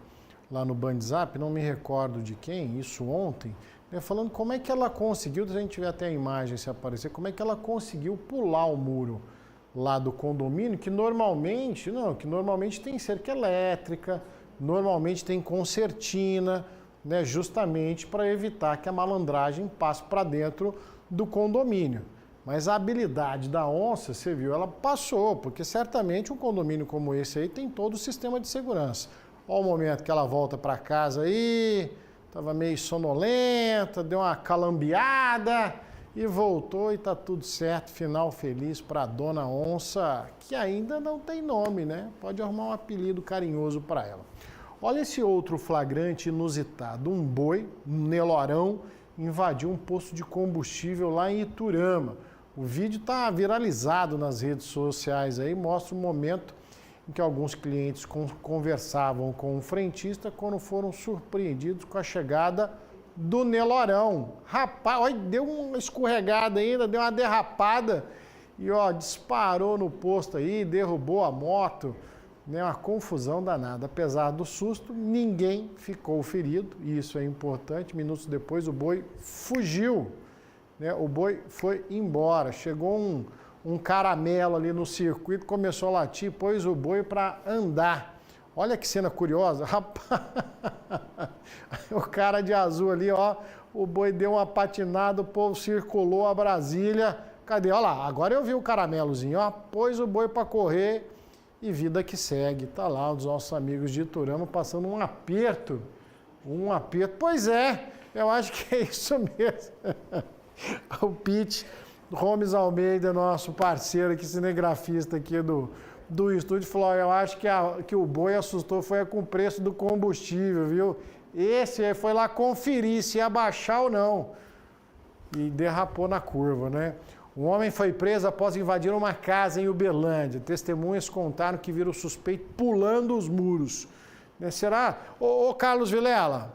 lá no Bandzap, não me recordo de quem, isso ontem, né, falando como é que ela conseguiu, se a gente tiver até a imagem se aparecer, como é que ela conseguiu pular o muro lá do condomínio, que normalmente tem cerca elétrica, normalmente tem concertina, né, justamente para evitar que a malandragem passe para dentro do condomínio. Mas a habilidade da onça, você viu, ela passou, porque certamente um condomínio como esse aí tem todo o sistema de segurança. Olha o momento que ela volta para casa aí, estava meio sonolenta, deu uma calambiada e voltou e tá tudo certo. Final feliz para a dona onça, que ainda não tem nome, né? Pode arrumar um apelido carinhoso para ela. Olha esse outro flagrante inusitado. Um boi, um Nelorão, invadiu um posto de combustível lá em Iturama. O vídeo está viralizado nas redes sociais aí, mostra o momento em que alguns clientes conversavam com o frentista quando foram surpreendidos com a chegada do Nelorão. Rapaz, olha, deu uma escorregada ainda, deu uma derrapada e ó, disparou no posto aí, derrubou a moto, né, uma confusão danada. Apesar do susto, ninguém ficou ferido, e isso é importante. Minutos depois o boi fugiu. Né, o boi foi embora, chegou um caramelo ali no circuito, começou a latir, pôs o boi para andar. Olha que cena curiosa, rapaz, o cara de azul ali, ó, o boi deu uma patinada, o povo circulou a Brasília, cadê? Olha lá, agora eu vi o caramelozinho, ó, pôs o boi para correr e vida que segue. Tá lá os nossos amigos de Iturama passando um aperto, pois é, eu acho que é isso mesmo. O Pete Gomes Almeida, nosso parceiro aqui, cinegrafista aqui do estúdio, falou, eu acho que o boi assustou foi com o preço do combustível, viu? Esse aí foi lá conferir se ia baixar ou não. E derrapou na curva, né? Um homem foi preso após invadir uma casa em Uberlândia. Testemunhas contaram que viram o suspeito pulando os muros. Né? Será? Ô Carlos Vilela,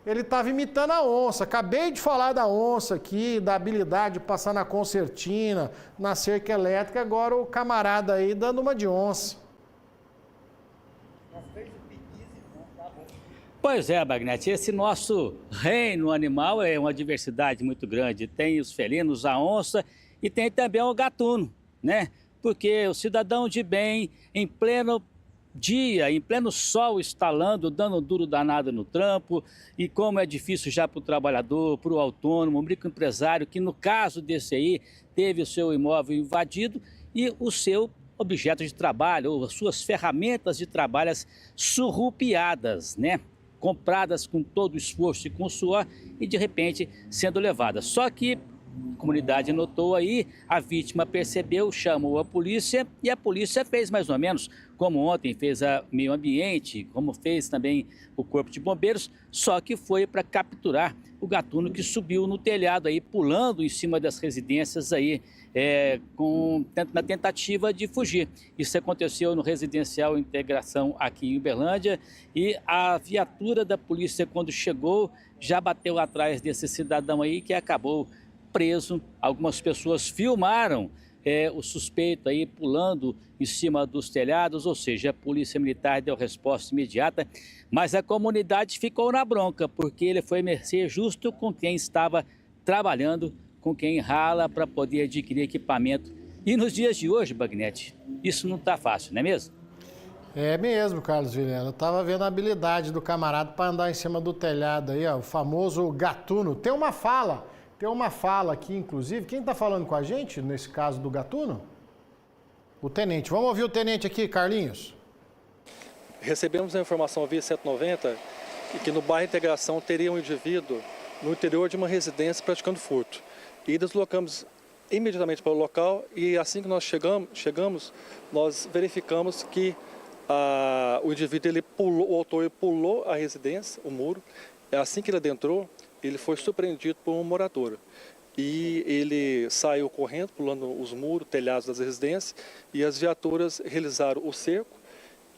ele estava imitando a onça. Acabei de falar da onça aqui, da habilidade de passar na concertina, na cerca elétrica. Agora o camarada aí dando uma de onça. Pois é, Bagnete, esse nosso reino animal é uma diversidade muito grande. Tem os felinos, a onça e tem também o gatuno, né? Porque o cidadão de bem, em pleno dia, em pleno sol estalando, dando um duro danado no trampo, e como é difícil já para o trabalhador, para o autônomo, o microempresário, que no caso desse aí, teve o seu imóvel invadido e o seu objeto de trabalho, ou as suas ferramentas de trabalho surrupiadas, né? Compradas com todo o esforço e com suor e de repente sendo levadas. Só que a comunidade notou aí, a vítima percebeu, chamou a polícia e a polícia fez mais ou menos como ontem fez a Meio Ambiente, como fez também o Corpo de Bombeiros, só que foi para capturar o gatuno que subiu no telhado aí, pulando em cima das residências aí, na tentativa de fugir. Isso aconteceu no Residencial Integração aqui em Uberlândia e a viatura da polícia, quando chegou, já bateu atrás desse cidadão aí que acabou preso. Algumas pessoas filmaram o suspeito aí pulando em cima dos telhados, ou seja, a polícia militar deu resposta imediata, mas a comunidade ficou na bronca, porque ele foi mercê justo com quem estava trabalhando, com quem rala para poder adquirir equipamento. E nos dias de hoje, Bagnete, isso não está fácil, não é mesmo? É mesmo, Carlos Vilela. Eu estava vendo a habilidade do camarada para andar em cima do telhado aí, ó, o famoso gatuno. Tem uma fala aqui, inclusive. Quem está falando com a gente, nesse caso do gatuno? O tenente. Vamos ouvir o tenente aqui, Carlinhos. Recebemos a informação via 190 que no bairro Integração teria um indivíduo no interior de uma residência praticando furto. E deslocamos imediatamente para o local e assim que nós chegamos, nós verificamos que o indivíduo, o autor pulou a residência, o muro. Assim que ele adentrou, ele foi surpreendido por um morador. E ele saiu correndo, pulando os muros, telhados das residências, e as viaturas realizaram o cerco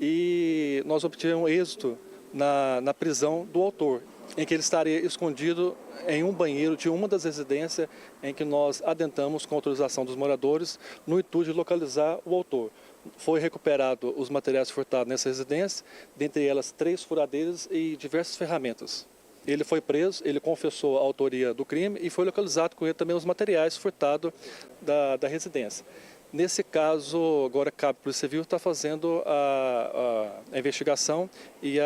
e nós obtivemos êxito na prisão do autor, em que ele estaria escondido em um banheiro de uma das residências em que nós adentramos com autorização dos moradores no intuito de localizar o autor. Foi recuperado os materiais furtados nessa residência, dentre elas 3 furadeiras e diversas ferramentas. Ele foi preso, ele confessou a autoria do crime e foi localizado com ele também os materiais furtados da residência. Nesse caso, agora cabe a Polícia Civil estar fazendo a investigação e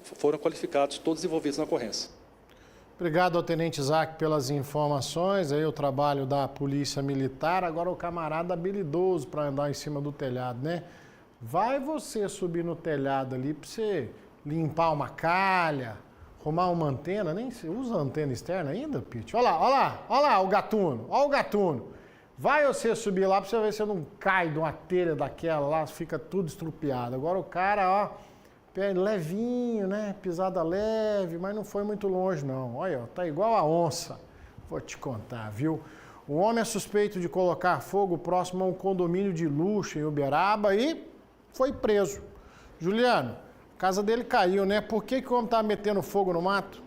foram qualificados todos os envolvidos na ocorrência. Obrigado ao Tenente Isaac pelas informações, aí o trabalho da Polícia Militar. Agora o camarada habilidoso para andar em cima do telhado, né? Vai você subir no telhado ali para você limpar uma calha, arrumar uma antena, nem se usa antena externa ainda, Pete? Olha lá o gatuno, olha o gatuno. Vai você subir lá para você ver se não cai de uma telha daquela lá, fica tudo estrupiado. Agora o cara, ó, pé levinho, né? Pisada leve, mas não foi muito longe não. Olha, ó, tá igual a onça. Vou te contar, viu? O homem é suspeito de colocar fogo próximo a um condomínio de luxo em Uberaba e foi preso. Juliano, a casa dele caiu, né? Por que o homem tá metendo fogo no mato?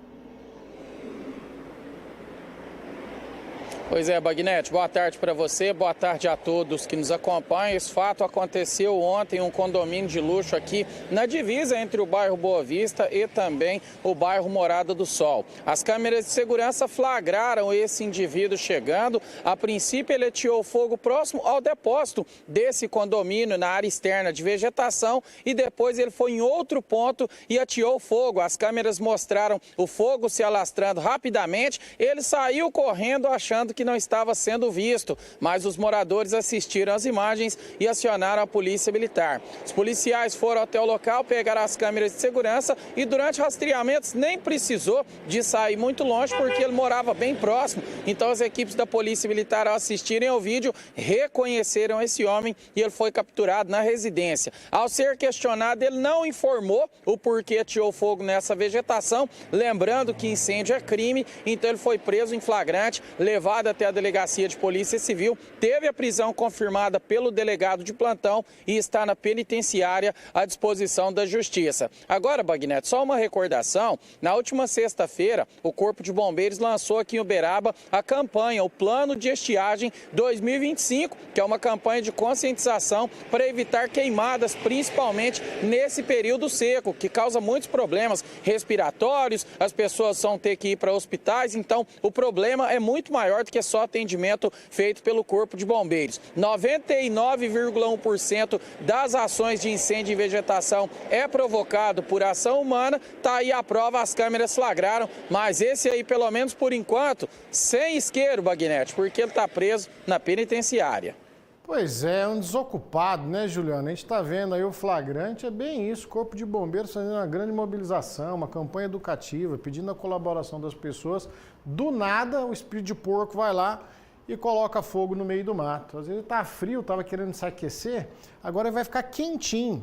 Pois é, Bagnete, boa tarde para você, boa tarde a todos que nos acompanham. Esse fato aconteceu ontem em um condomínio de luxo aqui na divisa entre o bairro Boa Vista e também o bairro Morada do Sol. As câmeras de segurança flagraram esse indivíduo chegando. A princípio, ele ateou fogo próximo ao depósito desse condomínio na área externa de vegetação e depois ele foi em outro ponto e ateou fogo. As câmeras mostraram o fogo se alastrando rapidamente. Ele saiu correndo achando que não estava sendo visto, mas os moradores assistiram às imagens e acionaram a polícia militar. Os policiais foram até o local, pegaram as câmeras de segurança e durante rastreamentos nem precisou de sair muito longe porque ele morava bem próximo. Então as equipes da polícia militar, ao assistirem ao vídeo, reconheceram esse homem e ele foi capturado na residência. Ao ser questionado, ele não informou o porquê ateou fogo nessa vegetação, lembrando que incêndio é crime, então ele foi preso em flagrante, levado até a Delegacia de Polícia Civil, teve a prisão confirmada pelo delegado de plantão e está na penitenciária à disposição da Justiça. Agora, Bagnete, só uma recordação, na última sexta-feira, o Corpo de Bombeiros lançou aqui em Uberaba a campanha, o Plano de Estiagem 2025, que é uma campanha de conscientização para evitar queimadas, principalmente nesse período seco, que causa muitos problemas respiratórios, as pessoas vão ter que ir para hospitais, então o problema é muito maior do que só atendimento feito pelo Corpo de Bombeiros. 99,1% das ações de incêndio em vegetação é provocado por ação humana. Tá aí a prova, as câmeras flagraram, mas esse aí, pelo menos por enquanto, sem isqueiro, Bagnete, porque ele está preso na penitenciária. Pois é, um desocupado, né, Juliana? A gente está vendo aí o flagrante, é bem isso, Corpo de Bombeiros fazendo uma grande mobilização, uma campanha educativa, pedindo a colaboração das pessoas. Do nada, o espírito de porco vai lá e coloca fogo no meio do mato. Às vezes está frio, estava querendo se aquecer, agora ele vai ficar quentinho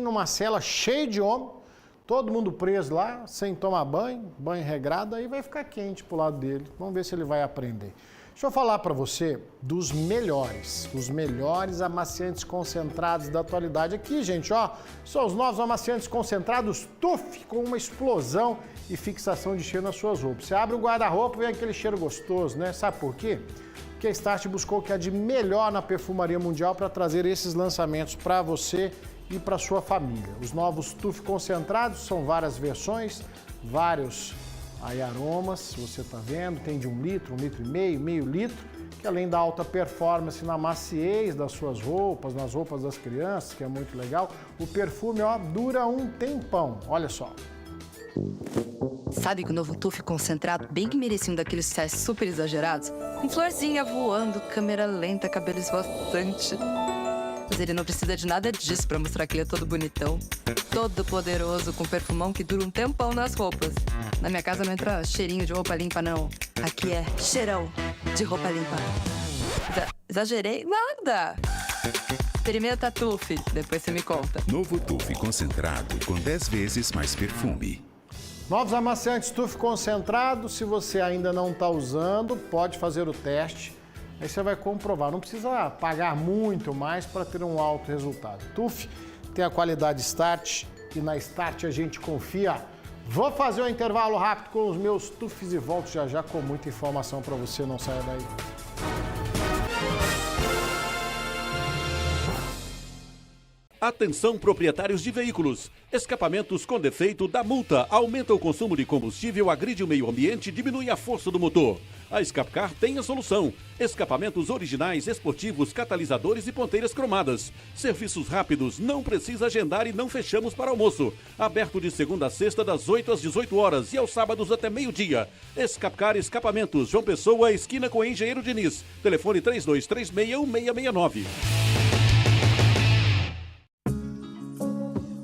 numa cela cheia de homem, todo mundo preso lá, sem tomar banho regrado, aí vai ficar quente pro lado dele. Vamos ver se ele vai aprender. Deixa eu falar para você dos melhores, os melhores amaciantes concentrados da atualidade. Aqui, gente, ó, são os novos amaciantes concentrados TUF, com uma explosão e fixação de cheiro nas suas roupas. Você abre o guarda-roupa e vem aquele cheiro gostoso, né? Sabe por quê? Porque a Start buscou o que é de melhor na perfumaria mundial para trazer esses lançamentos para você e para sua família. Os novos TUF concentrados são várias versões, vários aí aromas, você está vendo, tem de 1 litro, 1,5 litro, meio litro, que além da alta performance na maciez das suas roupas, nas roupas das crianças, que é muito legal, o perfume, ó, dura um tempão, olha só. Sabe que o novo TUF concentrado bem que merecia um daqueles sucessos super exagerados? Com florzinha voando, câmera lenta, cabelo esvoaçante. Mas ele não precisa de nada disso pra mostrar que ele é todo bonitão. Todo poderoso, com perfumão que dura um tempão nas roupas. Na minha casa não entra cheirinho de roupa limpa, não. Aqui é cheirão de roupa limpa. Exagerei? Nada! Experimenta TUF, depois você me conta. Novo TUF concentrado com 10 vezes mais perfume. Novos amaciantes TUF concentrado, se você ainda não está usando, pode fazer o teste. Aí você vai comprovar, não precisa pagar muito mais para ter um alto resultado. TUF tem a qualidade Start e na Start a gente confia. Vou fazer um intervalo rápido com os meus TUFs e volto já com muita informação para você, não saia daí. Atenção, proprietários de veículos. Escapamentos com defeito dá multa, aumenta o consumo de combustível, agride o meio ambiente, diminui a força do motor. A Escapcar tem a solução. Escapamentos originais, esportivos, catalisadores e ponteiras cromadas. Serviços rápidos, não precisa agendar e não fechamos para almoço. Aberto de segunda a sexta, das 8 às 18 horas e aos sábados até meio-dia. Escapcar Escapamentos, João Pessoa, esquina com Engenheiro Diniz. Telefone 3236-1669.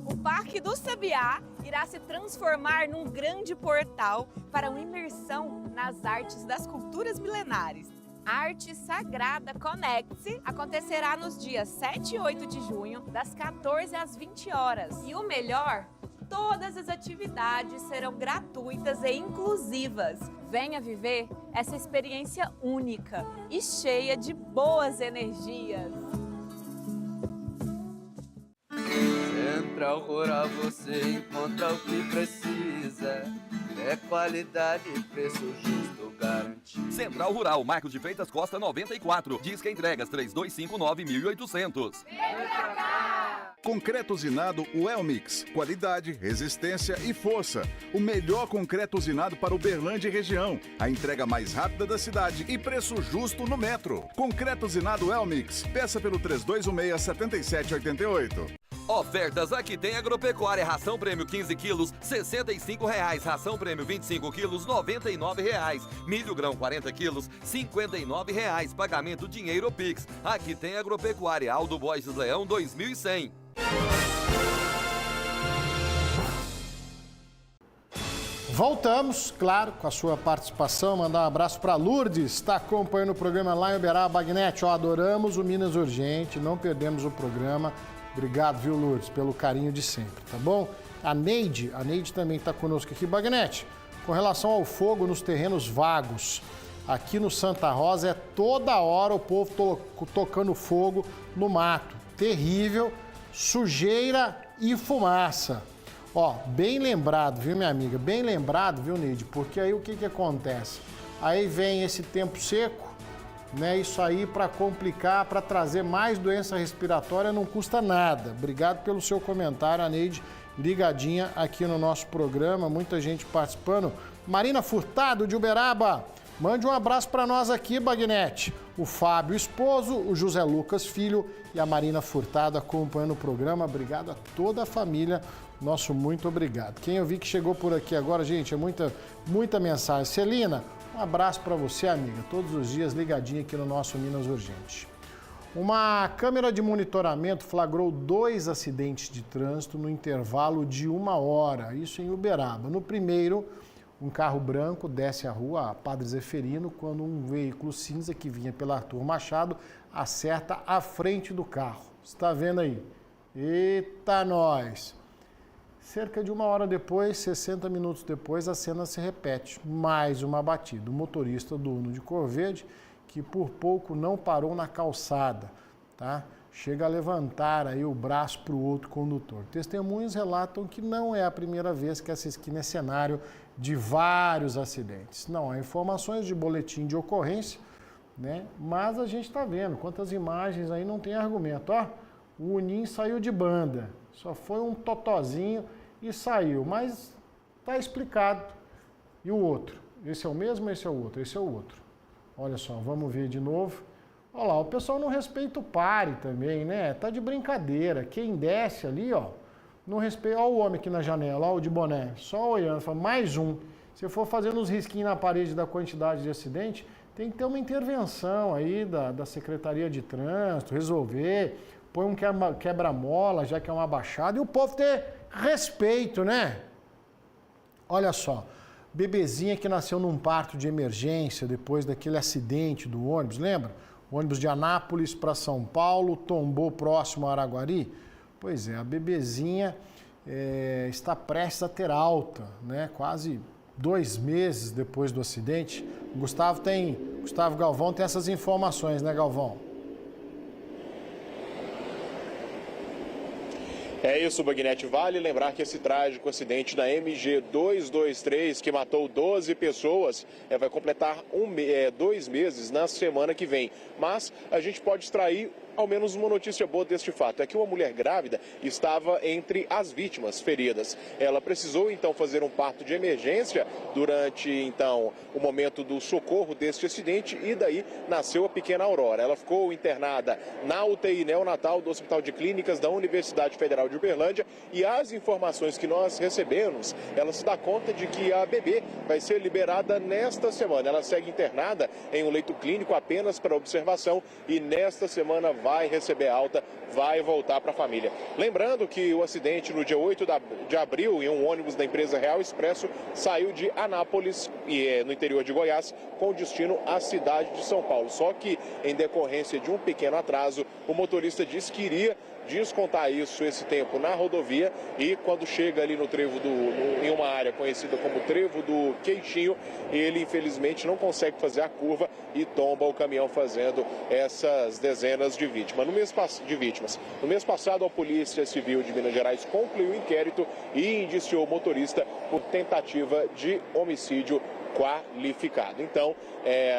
O Parque do Sabiá irá se transformar num grande portal para uma imersão nas artes das culturas milenares. A Arte Sagrada Conecte acontecerá nos dias 7 e 8 de junho, das 14 às 20 horas. E o melhor, todas as atividades serão gratuitas e inclusivas. Venha viver essa experiência única e cheia de boas energias. Central Rural, você encontra o que precisa. É qualidade e preço justo garantido. Central Rural, Marcos de Freitas Costa 94. Disca entregas 3259-1800. Concreto usinado Welmix. Qualidade, resistência e força. O melhor concreto usinado para Uberlândia e região. A entrega mais rápida da cidade e preço justo no metro. Concreto usinado Welmix. Peça pelo 3216-7788. Ofertas aqui tem Agropecuária, ração prêmio 15 quilos, R$ 65,00. Ração prêmio 25 quilos, R$ 99,00. Milho grão 40 quilos, R$ 59,00. Pagamento dinheiro Pix. Aqui tem Agropecuária, Aldo Borges Leão 2100. Voltamos, claro, com a sua participação. Mandar um abraço para Lourdes, está acompanhando o programa lá em Uberaba, Bagnete. Adoramos o Minas Urgente, não perdemos o programa. Obrigado, viu, Lourdes, pelo carinho de sempre, tá bom? A Neide também está conosco aqui. Bagnete, com relação ao fogo nos terrenos vagos, aqui no Santa Rosa é toda hora o povo tocando fogo no mato. Terrível, sujeira e fumaça. Ó, bem lembrado, viu, minha amiga? Bem lembrado, viu, Neide? Porque aí o que acontece? Aí vem esse tempo seco, né? Isso aí para complicar, para trazer mais doença respiratória não custa nada. Obrigado pelo seu comentário, a Neide, ligadinha aqui no nosso programa, muita gente participando. Marina Furtado, de Uberaba, mande um abraço para nós aqui, Bagnete. O Fábio, esposo, o José Lucas, filho, e a Marina Furtado acompanhando o programa. Obrigado a toda a família, nosso muito obrigado. Quem eu vi que chegou por aqui agora, gente, é muita mensagem. Celina, um abraço para você, amiga, todos os dias ligadinha aqui no nosso Minas Urgente. Uma câmera de monitoramento flagrou 2 acidentes de trânsito no intervalo de 1 hora, isso em Uberaba. No primeiro, um carro branco desce a rua Padre Zeferino quando um veículo cinza que vinha pela Arthur Machado acerta a frente do carro. Você está vendo aí? Eita, nós! Cerca de 1 hora depois, 60 minutos depois, a cena se repete. Mais uma batida. O motorista do Uno de cor verde, que por pouco não parou na calçada, tá? Chega a levantar aí o braço para o outro condutor. Testemunhas relatam que não é a primeira vez que essa esquina é cenário de vários acidentes. Não há informações de boletim de ocorrência, né? Mas a gente está vendo quantas imagens aí não tem argumento. Ó, o Uninho saiu de banda. Só foi um totozinho e saiu, mas está explicado. E o outro? Esse é o mesmo, esse é o outro, esse é o outro. Olha só, vamos ver de novo. Olha lá, o pessoal não respeita o pare também, né? Tá de brincadeira. Quem desce ali, ó, não respeita. Olha o homem aqui na janela, ó, o de boné, só olhando, fala, mais um. Se for fazendo uns risquinhos na parede da quantidade de acidente, tem que ter uma intervenção aí da Secretaria de Trânsito, resolver. Põe um quebra-mola, já que é uma baixada, e o povo ter respeito, né? Olha só, bebezinha que nasceu num parto de emergência depois daquele acidente do ônibus, lembra? O ônibus de Anápolis para São Paulo tombou próximo a Araguari. Pois é, a bebezinha está prestes a ter alta, né? Quase 2 meses depois do acidente. Gustavo Galvão tem essas informações, né, Galvão? É isso, Bagnete. Vale lembrar que esse trágico acidente da MG 223, que matou 12 pessoas, vai completar 2 meses na semana que vem. Mas a gente pode extrair ao menos uma notícia boa deste fato, é que uma mulher grávida estava entre as vítimas feridas. Ela precisou então fazer um parto de emergência durante então o momento do socorro deste acidente e daí nasceu a pequena Aurora. Ela ficou internada na UTI neonatal do Hospital de Clínicas da Universidade Federal de Uberlândia e as informações que nós recebemos, ela se dá conta de que a bebê vai ser liberada nesta semana. Ela segue internada em um leito clínico apenas para observação e nesta semana vai receber alta, vai voltar para a família. Lembrando que o acidente no dia 8 de abril em um ônibus da empresa Real Expresso saiu de Anápolis, no interior de Goiás, com destino à cidade de São Paulo. Só que, em decorrência de um pequeno atraso, o motorista disse que iria descontar esse tempo na rodovia e quando chega ali no trevo em uma área conhecida como trevo do Queixinho, ele infelizmente não consegue fazer a curva e tomba o caminhão fazendo essas dezenas de vítimas. No mês passado, a Polícia Civil de Minas Gerais concluiu o inquérito e indiciou o motorista por tentativa de homicídio qualificado. Então,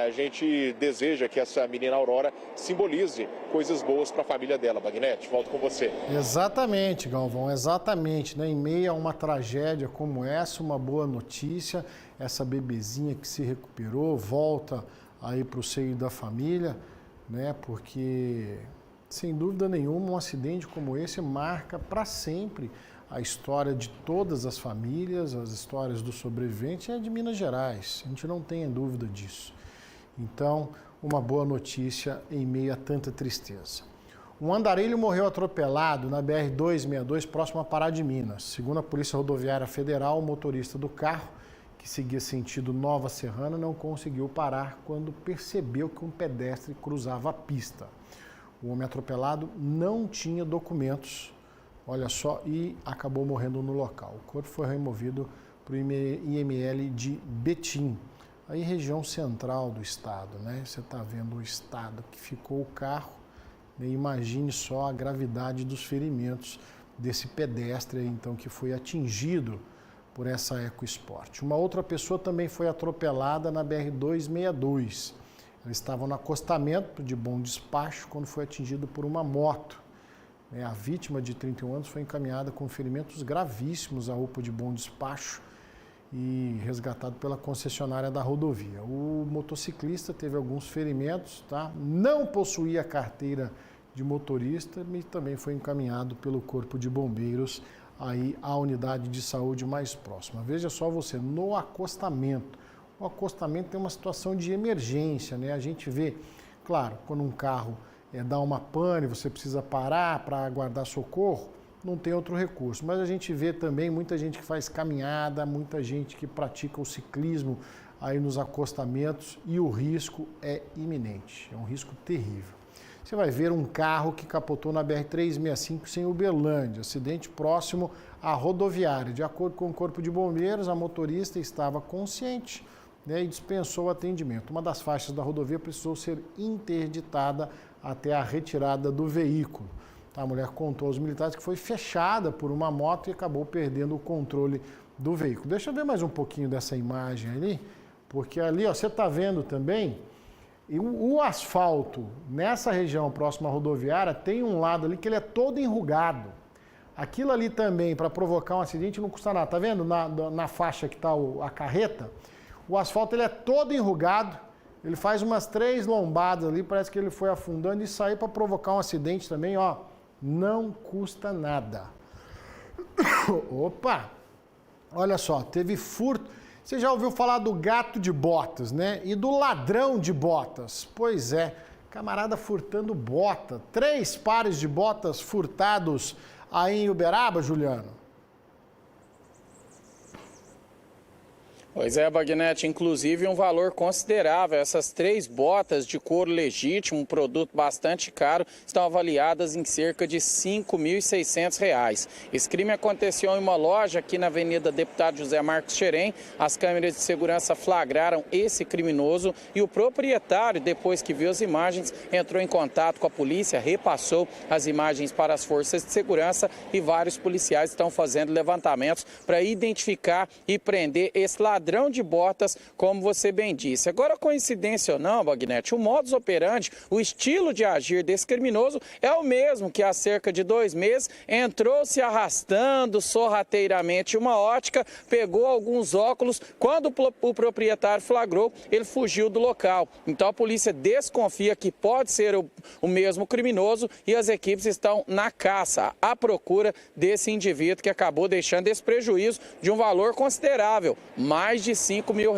a gente deseja que essa menina Aurora simbolize coisas boas para a família dela. Bagnete, volto com você. Exatamente, Galvão, exatamente. Né? Em meio a uma tragédia como essa, uma boa notícia, essa bebezinha que se recuperou, volta aí para o seio da família, né? Porque, sem dúvida nenhuma, um acidente como esse marca para sempre a história de todas as famílias, as histórias dos sobreviventes é de Minas Gerais, a gente não tem dúvida disso. Então, uma boa notícia em meio a tanta tristeza. Um andarilho morreu atropelado na BR-262, próximo a Pará de Minas. Segundo a Polícia Rodoviária Federal, o motorista do carro, que seguia sentido Nova Serrana, não conseguiu parar quando percebeu que um pedestre cruzava a pista. O homem atropelado não tinha documentos, olha só, e acabou morrendo no local. O corpo foi removido para o IML de Betim, aí região central do estado, né? Você está vendo o estado que ficou o carro, né? Imagine só a gravidade dos ferimentos desse pedestre aí, então, que foi atingido por essa EcoSport. Uma outra pessoa também foi atropelada na BR-262. Eles estavam no acostamento de Bom Despacho quando foi atingido por uma moto. A vítima de 31 anos foi encaminhada com ferimentos gravíssimos à UPA de Bom Despacho e resgatado pela concessionária da rodovia. O motociclista teve alguns ferimentos, tá? Não possuía carteira de motorista e também foi encaminhado pelo Corpo de Bombeiros aí à unidade de saúde mais próxima. Veja só você, no acostamento. O acostamento tem uma situação de emergência, né? A gente vê, claro, quando um carro dá uma pane, você precisa parar para aguardar socorro, não tem outro recurso. Mas a gente vê também muita gente que faz caminhada, muita gente que pratica o ciclismo aí nos acostamentos e o risco é iminente, é um risco terrível. Você vai ver um carro que capotou na BR-365 em Uberlândia, acidente próximo à rodoviária. De acordo com o Corpo de Bombeiros, a motorista estava consciente, né, e dispensou o atendimento. Uma das faixas da rodovia precisou ser interditada até a retirada do veículo. A mulher contou aos militares que foi fechada por uma moto e acabou perdendo o controle do veículo. Deixa eu ver mais um pouquinho dessa imagem ali, porque ali, ó, você está vendo também, o asfalto nessa região próxima à rodoviária tem um lado ali que ele é todo enrugado. Aquilo ali também, para provocar um acidente, não custa nada. Tá vendo na faixa que está a carreta? O asfalto ele é todo enrugado, ele faz umas 3 lombadas ali, parece que ele foi afundando e sair para provocar um acidente também, ó, não custa nada. Opa! Olha só, teve furto. Você já ouviu falar do gato de botas, né? E do ladrão de botas. Pois é, camarada furtando bota. 3 pares de botas furtados aí em Uberaba, Juliano. Pois é, Bagnete, inclusive um valor considerável. Essas 3 botas de couro legítimo, um produto bastante caro, estão avaliadas em cerca de R$ 5.600. Esse crime aconteceu em uma loja aqui na Avenida Deputado José Marcos Xerém. As câmeras de segurança flagraram esse criminoso e o proprietário, depois que viu as imagens, entrou em contato com a polícia, repassou as imagens para as forças de segurança e vários policiais estão fazendo levantamentos para identificar e prender esse ladrão ladrão de botas, como você bem disse. Agora, coincidência ou não, Bagnete, o modus operandi, o estilo de agir desse criminoso é o mesmo que há cerca de 2 meses entrou se arrastando sorrateiramente em uma ótica, pegou alguns óculos, quando o proprietário flagrou, ele fugiu do local. Então a polícia desconfia que pode ser o mesmo criminoso e as equipes estão na caça, à procura desse indivíduo que acabou deixando esse prejuízo de um valor considerável, mais de R$5 mil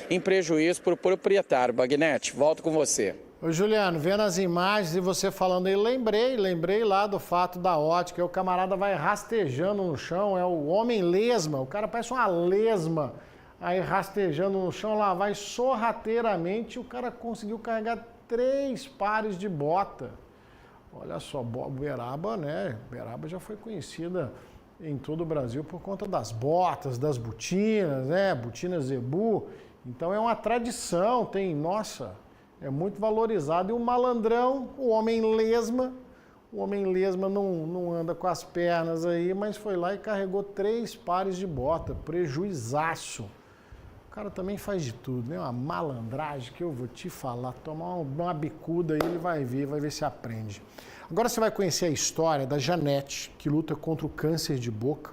em prejuízo para o proprietário. Bagnete, volto com você. Ô Juliano, vendo as imagens e você falando aí, lembrei lá do fato da ótica, aí o camarada vai rastejando no chão, é o homem lesma, o cara parece uma lesma, aí rastejando no chão, lá vai sorrateiramente, o cara conseguiu carregar 3 pares de bota. Olha só, Uberaba, né? Uberaba já foi conhecida em todo o Brasil por conta das botas, das botinas, né? Botinas Zebu. Então é uma tradição, é muito valorizado. E o malandrão, o homem lesma não anda com as pernas aí, mas foi lá e carregou 3 pares de bota, prejuizaço. O cara também faz de tudo, né? Uma malandragem que eu vou te falar, tomar uma bicuda aí, ele vai ver se aprende. Agora você vai conhecer a história da Janete, que luta contra o câncer de boca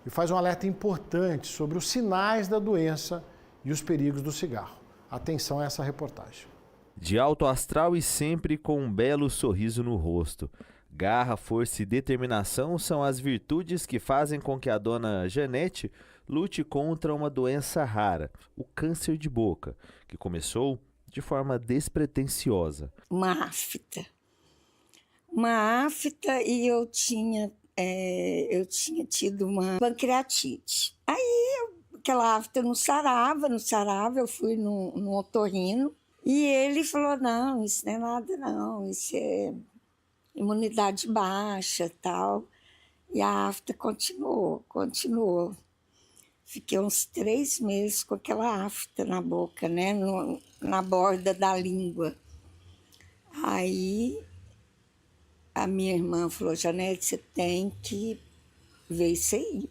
e faz um alerta importante sobre os sinais da doença e os perigos do cigarro. Atenção a essa reportagem. De alto astral e sempre com um belo sorriso no rosto. Garra, força e determinação são as virtudes que fazem com que a dona Janete lute contra uma doença rara, o câncer de boca, que começou de forma despretensiosa. Uma afta e eu tinha tido uma pancreatite. Aí aquela afta não sarava, eu fui no otorrino e ele falou, não, isso não é nada não, isso é imunidade baixa e tal. E a afta continuou. Fiquei uns 3 meses com aquela afta na boca, né, na borda da língua. Aí a minha irmã falou, Janete, você tem que ver isso aí.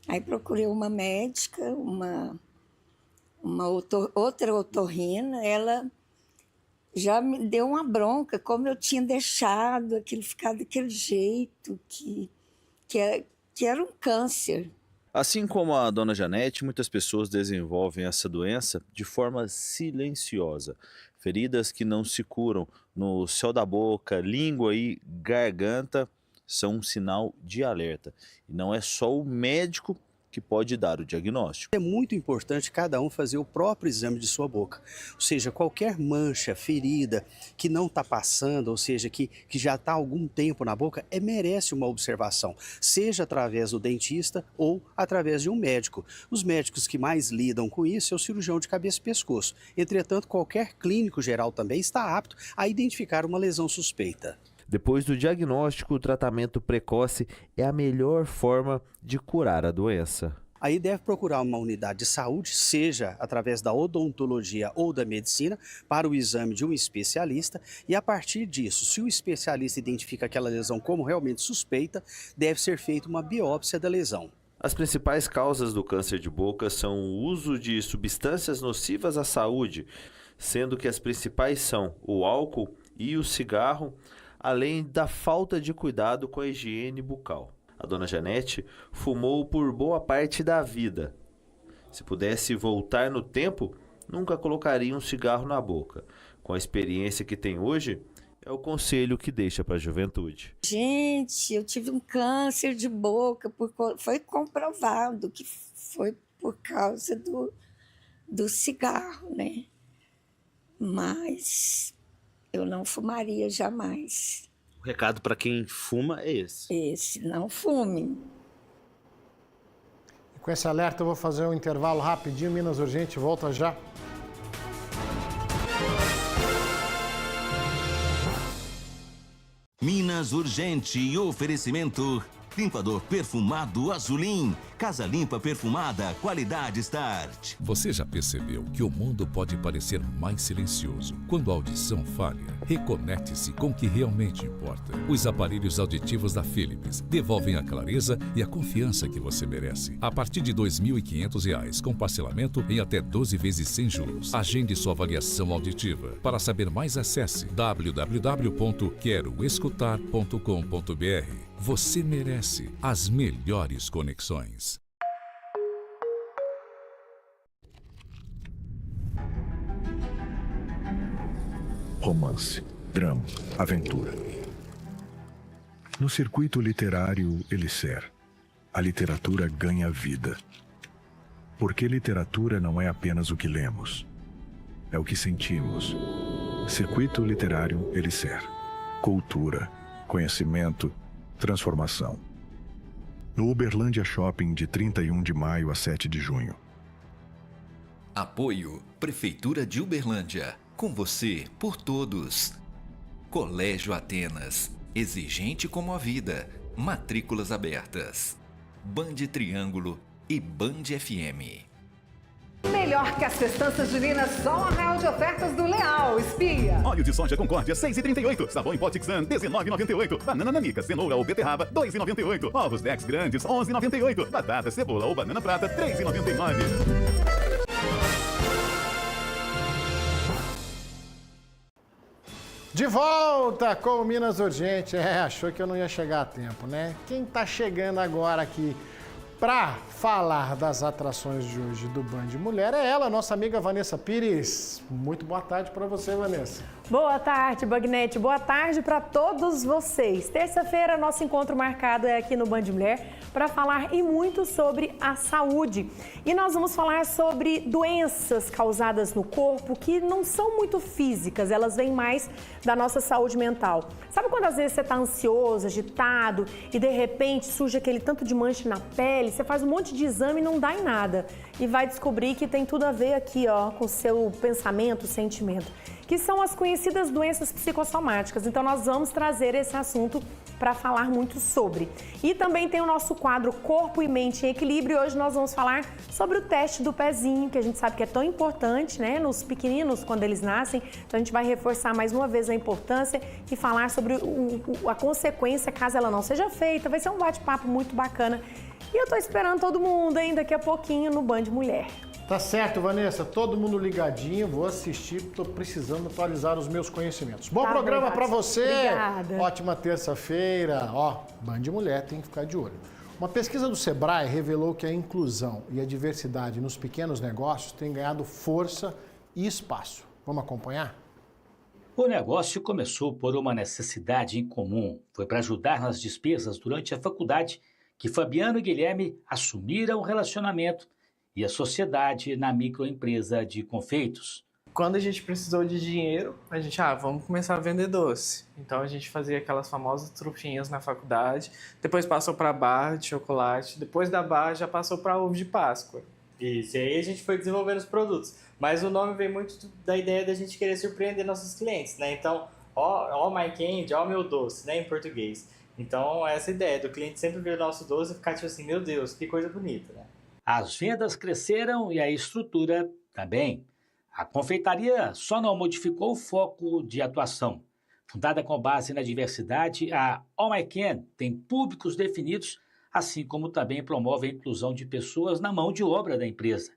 Aí procurei uma médica, outra otorrina, ela já me deu uma bronca, como eu tinha deixado aquilo ficar daquele jeito, que era um câncer. Assim como a dona Janete, muitas pessoas desenvolvem essa doença de forma silenciosa. Feridas que não se curam no céu da boca, língua e garganta são um sinal de alerta. E não é só o médico que pode dar o diagnóstico. É muito importante cada um fazer o próprio exame de sua boca. Ou seja, qualquer mancha, ferida que não está passando, ou seja, que já está há algum tempo na boca, merece uma observação, seja através do dentista ou através de um médico. Os médicos que mais lidam com isso é o cirurgião de cabeça e pescoço. Entretanto, qualquer clínico geral também está apto a identificar uma lesão suspeita. Depois do diagnóstico, o tratamento precoce é a melhor forma de curar a doença. Aí deve procurar uma unidade de saúde, seja através da odontologia ou da medicina, para o exame de um especialista. E a partir disso, se o especialista identifica aquela lesão como realmente suspeita, deve ser feita uma biópsia da lesão. As principais causas do câncer de boca são o uso de substâncias nocivas à saúde, sendo que as principais são o álcool e o cigarro, além da falta de cuidado com a higiene bucal. A dona Janete fumou por boa parte da vida. Se pudesse voltar no tempo, nunca colocaria um cigarro na boca. Com a experiência que tem hoje, é o conselho que deixa para a juventude. Gente, eu tive um câncer de boca, foi comprovado que foi por causa do cigarro, né? Mas eu não fumaria jamais. O recado para quem fuma é esse. Não fume. E com esse alerta eu vou fazer um intervalo rapidinho, Minas Urgente, volta já. Minas Urgente, oferecimento Limpador perfumado Azulim. Casa limpa perfumada, qualidade Start. Você já percebeu que o mundo pode parecer mais silencioso quando a audição falha? Reconecte-se com o que realmente importa. Os aparelhos auditivos da Philips devolvem a clareza e a confiança que você merece. A partir de R$ 2.500, com parcelamento em até 12 vezes sem juros. Agende sua avaliação auditiva. Para saber mais, acesse www.queroescutar.com.br. Você merece as melhores conexões. Romance, drama, aventura. No circuito literário Elicer, a literatura ganha vida. Porque literatura não é apenas o que lemos, é o que sentimos. Circuito literário Elicer. Cultura, conhecimento, transformação. No Uberlândia Shopping, de 31 de maio a 7 de junho. Apoio Prefeitura de Uberlândia. Com você, por todos. Colégio Atenas. Exigente como a vida. Matrículas abertas. Band Triângulo e Band FM. Melhor que as festanças juninas, só um arraial de ofertas do Leal. Espia. Óleo de soja Concórdia, 6,38. Sabão em pó Tixan, 19,98. Banana nanica, cenoura ou beterraba, 2,98. Ovos Dex grandes, 11,98. Batata, cebola ou banana prata, 3,99. De volta com o Minas Urgente. Achou que eu não ia chegar a tempo, né? Quem tá chegando agora aqui para falar das atrações de hoje do Band Mulher é ela, nossa amiga Vanessa Pires. Muito boa tarde para você, Vanessa. Boa tarde, Bagnete. Boa tarde para todos vocês. Terça-feira, nosso encontro marcado é aqui no Band Mulher para falar e muito sobre a saúde. E nós vamos falar sobre doenças causadas no corpo que não são muito físicas, elas vêm mais da nossa saúde mental. Sabe quando às vezes você está ansioso, agitado e de repente surge aquele tanto de mancha na pele, você faz um monte de exame e não dá em nada. E vai descobrir que tem tudo a ver aqui, ó, com o seu pensamento, sentimento, que são as conhecidas doenças psicossomáticas. Então nós vamos trazer esse assunto para falar muito sobre. E também tem o nosso quadro Corpo e Mente em Equilíbrio. Hoje nós vamos falar sobre o teste do pezinho, que a gente sabe que é tão importante, né, nos pequeninos quando eles nascem. Então a gente vai reforçar mais uma vez a importância e falar sobre a consequência caso ela não seja feita. Vai ser um bate-papo muito bacana. E eu tô esperando todo mundo, hein, daqui a pouquinho no Band Mulher. Tá certo, Vanessa. Todo mundo ligadinho. Vou assistir, tô precisando atualizar os meus conhecimentos. Bom programa para você. Obrigada. Ótima terça-feira. Ó, Band Mulher tem que ficar de olho. Uma pesquisa do Sebrae revelou que a inclusão e a diversidade nos pequenos negócios têm ganhado força e espaço. Vamos acompanhar? O negócio começou por uma necessidade em comum. Foi para ajudar nas despesas durante a faculdade que Fabiano e Guilherme assumiram o relacionamento e a sociedade na microempresa de confeitos. Quando a gente precisou de dinheiro, a gente, vamos começar a vender doce. Então a gente fazia aquelas famosas trufinhas na faculdade, depois passou para barra de chocolate, depois da barra já passou para ovo de Páscoa. Isso, e aí a gente foi desenvolvendo os produtos. Mas o nome veio muito da ideia da gente querer surpreender nossos clientes, né? Então, ó my candy, ó meu doce, né, em português. Então, essa ideia do cliente sempre ver o nosso doce e ficar tipo assim, meu Deus, que coisa bonita, né? As vendas cresceram e a estrutura também. A confeitaria só não modificou o foco de atuação. Fundada com base na diversidade, a All My Can tem públicos definidos, assim como também promove a inclusão de pessoas na mão de obra da empresa.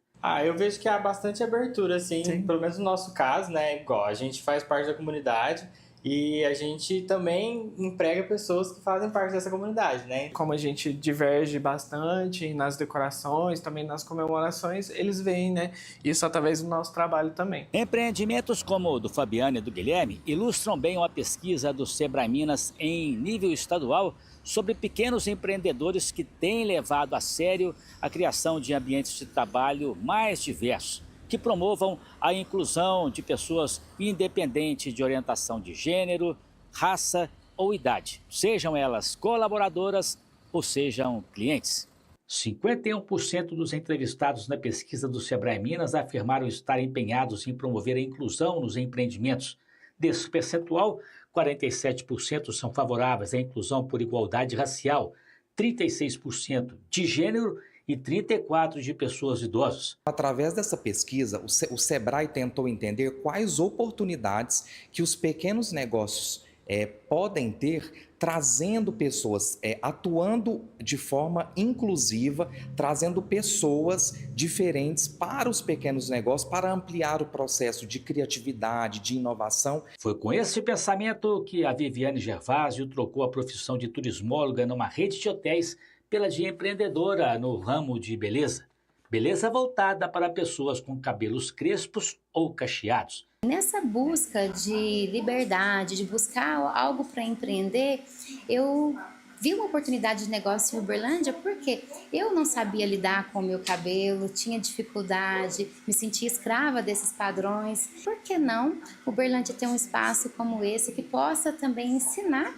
Eu vejo que há bastante abertura, assim, sim, pelo menos no nosso caso, né? Igual, a gente faz parte da comunidade e a gente também emprega pessoas que fazem parte dessa comunidade, né? Como a gente diverge bastante nas decorações, também nas comemorações, eles veem, né? Isso através do nosso trabalho também. Empreendimentos como o do Fabiano e do Guilherme ilustram bem uma pesquisa do Sebrae Minas em nível estadual sobre pequenos empreendedores que têm levado a sério a criação de ambientes de trabalho mais diversos, que promovam a inclusão de pessoas independente de orientação de gênero, raça ou idade, sejam elas colaboradoras ou sejam clientes. 51% dos entrevistados na pesquisa do Sebrae Minas afirmaram estar empenhados em promover a inclusão nos empreendimentos. Desse percentual, 47% são favoráveis à inclusão por igualdade racial, 36% de gênero e 34% de pessoas idosas. Através dessa pesquisa, o Sebrae tentou entender quais oportunidades que os pequenos negócios podem ter, trazendo pessoas, atuando de forma inclusiva, trazendo pessoas diferentes para os pequenos negócios, para ampliar o processo de criatividade, de inovação. Foi com esse pensamento que a Viviane Gervásio trocou a profissão de turismóloga numa rede de hotéis pela de empreendedora no ramo de beleza. Beleza voltada para pessoas com cabelos crespos ou cacheados. Nessa busca de liberdade, de buscar algo para empreender, eu vi uma oportunidade de negócio em Uberlândia porque eu não sabia lidar com o meu cabelo, tinha dificuldade, me sentia escrava desses padrões. Por que não Uberlândia ter um espaço como esse que possa também ensinar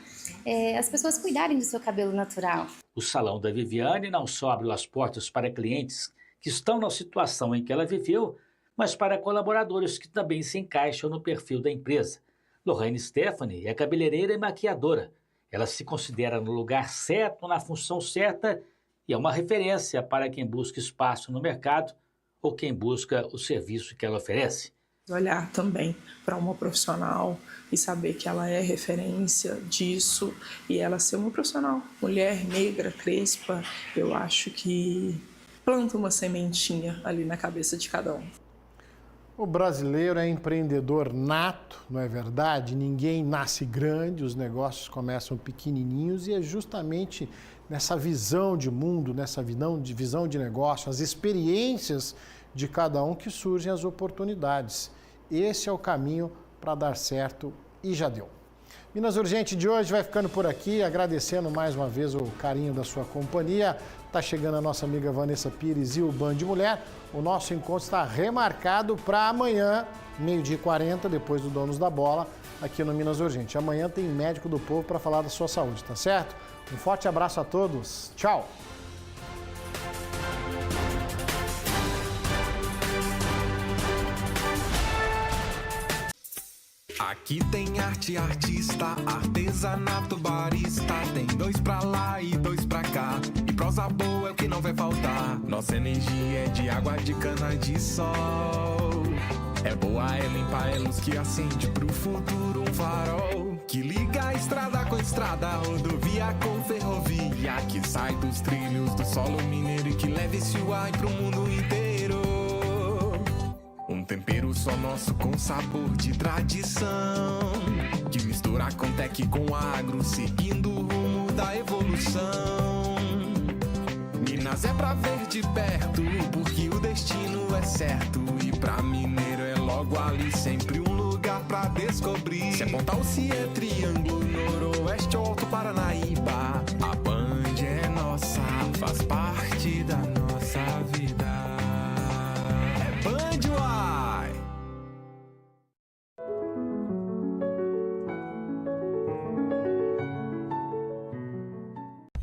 as pessoas a cuidarem do seu cabelo natural? O salão da Viviane não só abre as portas para clientes que estão na situação em que ela viveu, mas para colaboradores que também se encaixam no perfil da empresa. Lorraine Stephanie é cabeleireira e maquiadora. Ela se considera no lugar certo, na função certa e é uma referência para quem busca espaço no mercado ou quem busca o serviço que ela oferece. Olhar também para uma profissional e saber que ela é referência disso e ela ser uma profissional, mulher, negra, crespa, eu acho que planta uma sementinha ali na cabeça de cada um. O brasileiro é empreendedor nato, não é verdade? Ninguém nasce grande, os negócios começam pequenininhos e é justamente nessa visão de mundo, nessa visão de negócio, as experiências de cada um que surgem as oportunidades. Esse é o caminho para dar certo e já deu. Minas Urgente de hoje vai ficando por aqui, agradecendo mais uma vez o carinho da sua companhia. Está chegando a nossa amiga Vanessa Pires e o Band Mulher. O nosso encontro está remarcado para amanhã, 12h40, depois do Donos da Bola, aqui no Minas Urgente. Amanhã tem Médico do Povo para falar da sua saúde, tá certo? Um forte abraço a todos. Tchau! Aqui tem arte, artista, artesanato, barista. Tem 2 pra lá e 2 pra cá. E prosa boa é o que não vai faltar. Nossa energia é de água de cana de sol. É boa, é limpa, é luz que acende pro futuro um farol. Que liga a estrada com estrada, rodovia com ferrovia. Que sai dos trilhos do solo mineiro e que leva esse ar pro mundo inteiro. Um tempero só nosso com sabor de tradição, que mistura com tech com agro, seguindo o rumo da evolução. Minas é pra ver de perto, porque o destino é certo. E pra mineiro é logo ali, sempre um lugar pra descobrir. Se é Pontal, se é Triângulo, Noroeste ou Alto Paranaíba, a Band é nossa, faz parte da nossa vida.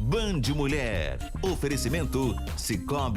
Band Mulher. Oferecimento Cicobi.